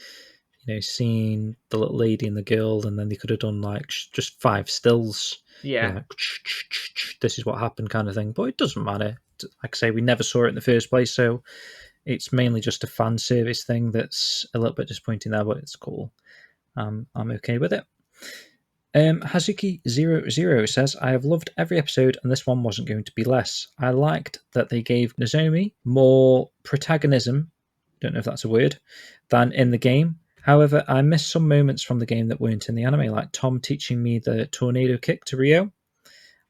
seeing the little lady and the girl, and then they could have done like just 5 stills. Yeah. Like, this is what happened kind of thing. But it doesn't matter. Like I say, we never saw it in the first place, so it's mainly just a fan service thing that's a little bit disappointing there, but it's cool. I'm okay with it. Hazuki00 says, I have loved every episode and this one wasn't going to be less. I liked that they gave Nozomi more protagonism, don't know if that's a word, than in the game. However, I missed some moments from the game that weren't in the anime, like Tom teaching me the tornado kick to Ryo.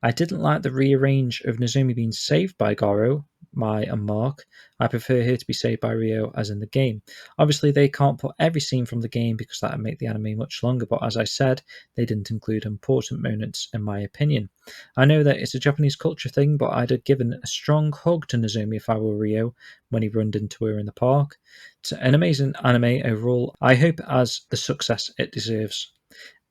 I didn't like the rearrange of Nozomi being saved by Goro, Mai, and Mark. I prefer her to be saved by Ryo as in the game. Obviously, they can't put every scene from the game because that would make the anime much longer, but as I said, they didn't include important moments, in my opinion. I know that it's a Japanese culture thing, but I'd have given a strong hug to Nozomi if I were Ryo when he runned into her in the park. It's an amazing anime overall. I hope it has the success it deserves.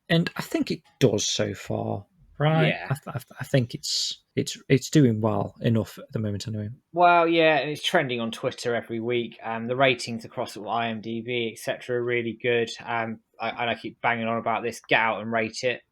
And I think it does so far. Right, Yeah. I think it's doing well enough at the moment anyway. Well, yeah, and it's trending on Twitter every week. The ratings across IMDb, etc., are really good. I keep banging on about this. Get out and rate it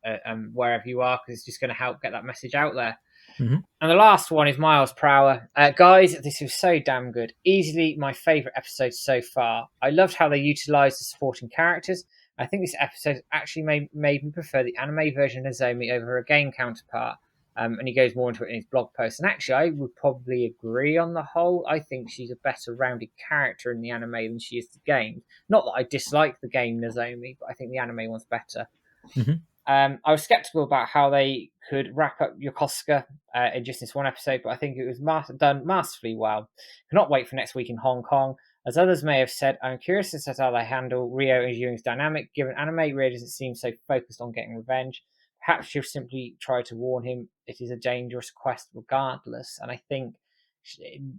wherever you are, because it's just going to help get that message out there. Mm-hmm. And the last one is Miles per Hour. Guys, this was so damn good. Easily my favourite episode so far. I loved how they utilised the supporting characters. I think this episode actually made me prefer the anime version of Nozomi over her game counterpart. And he goes more into it in his blog post. And actually, I would probably agree on the whole. I think she's a better rounded character in the anime than she is the game. Not that I dislike the game Nozomi, but I think the anime one's better. Mm-hmm. I was skeptical about how they could wrap up Yokosuka in just this one episode, but I think it was done masterfully well. Cannot wait for next week in Hong Kong. As others may have said, I'm curious as to how they handle Ryo and Ewing's dynamic, given anime Ryo doesn't seem so focused on getting revenge. Perhaps she'll simply try to warn him it is a dangerous quest regardless. And I think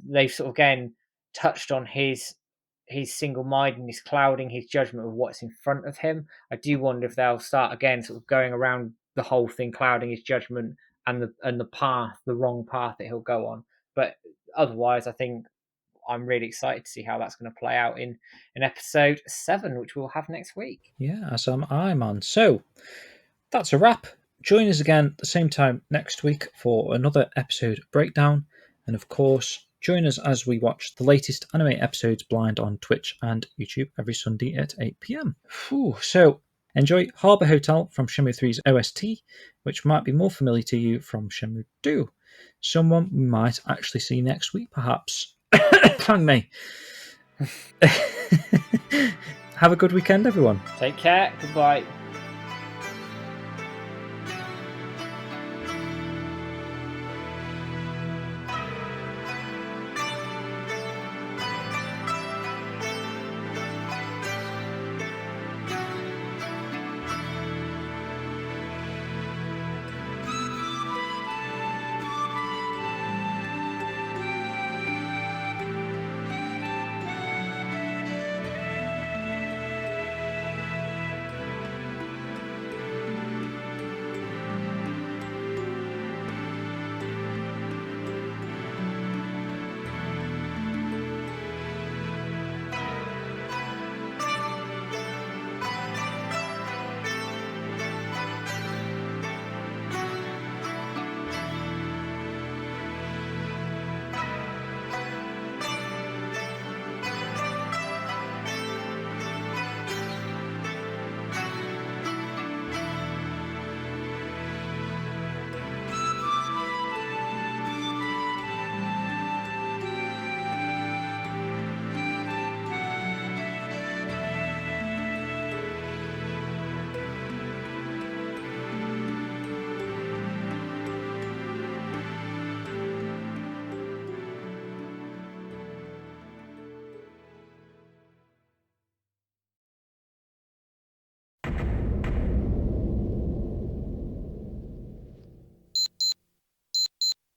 they've sort of, again, touched on his single-mindedness clouding his judgment of what's in front of him. I do wonder if they'll start again sort of going around the whole thing, clouding his judgment and the wrong path that he'll go on. But otherwise, I think I'm really excited to see how that's going to play out in episode 7, which we'll have next week. Yeah, so am I, man. So that's a wrap. Join us again at the same time next week for another episode breakdown. And of course, join us as we watch the latest anime episodes blind on Twitch and YouTube every Sunday at 8 p.m. So enjoy Harbour Hotel from Shenmue 3's OST, which might be more familiar to you from Shenmue 2. Someone we might actually see next week, perhaps. Thank me. Have a good weekend, everyone. Take care. Goodbye.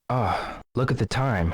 Ah, look at the time.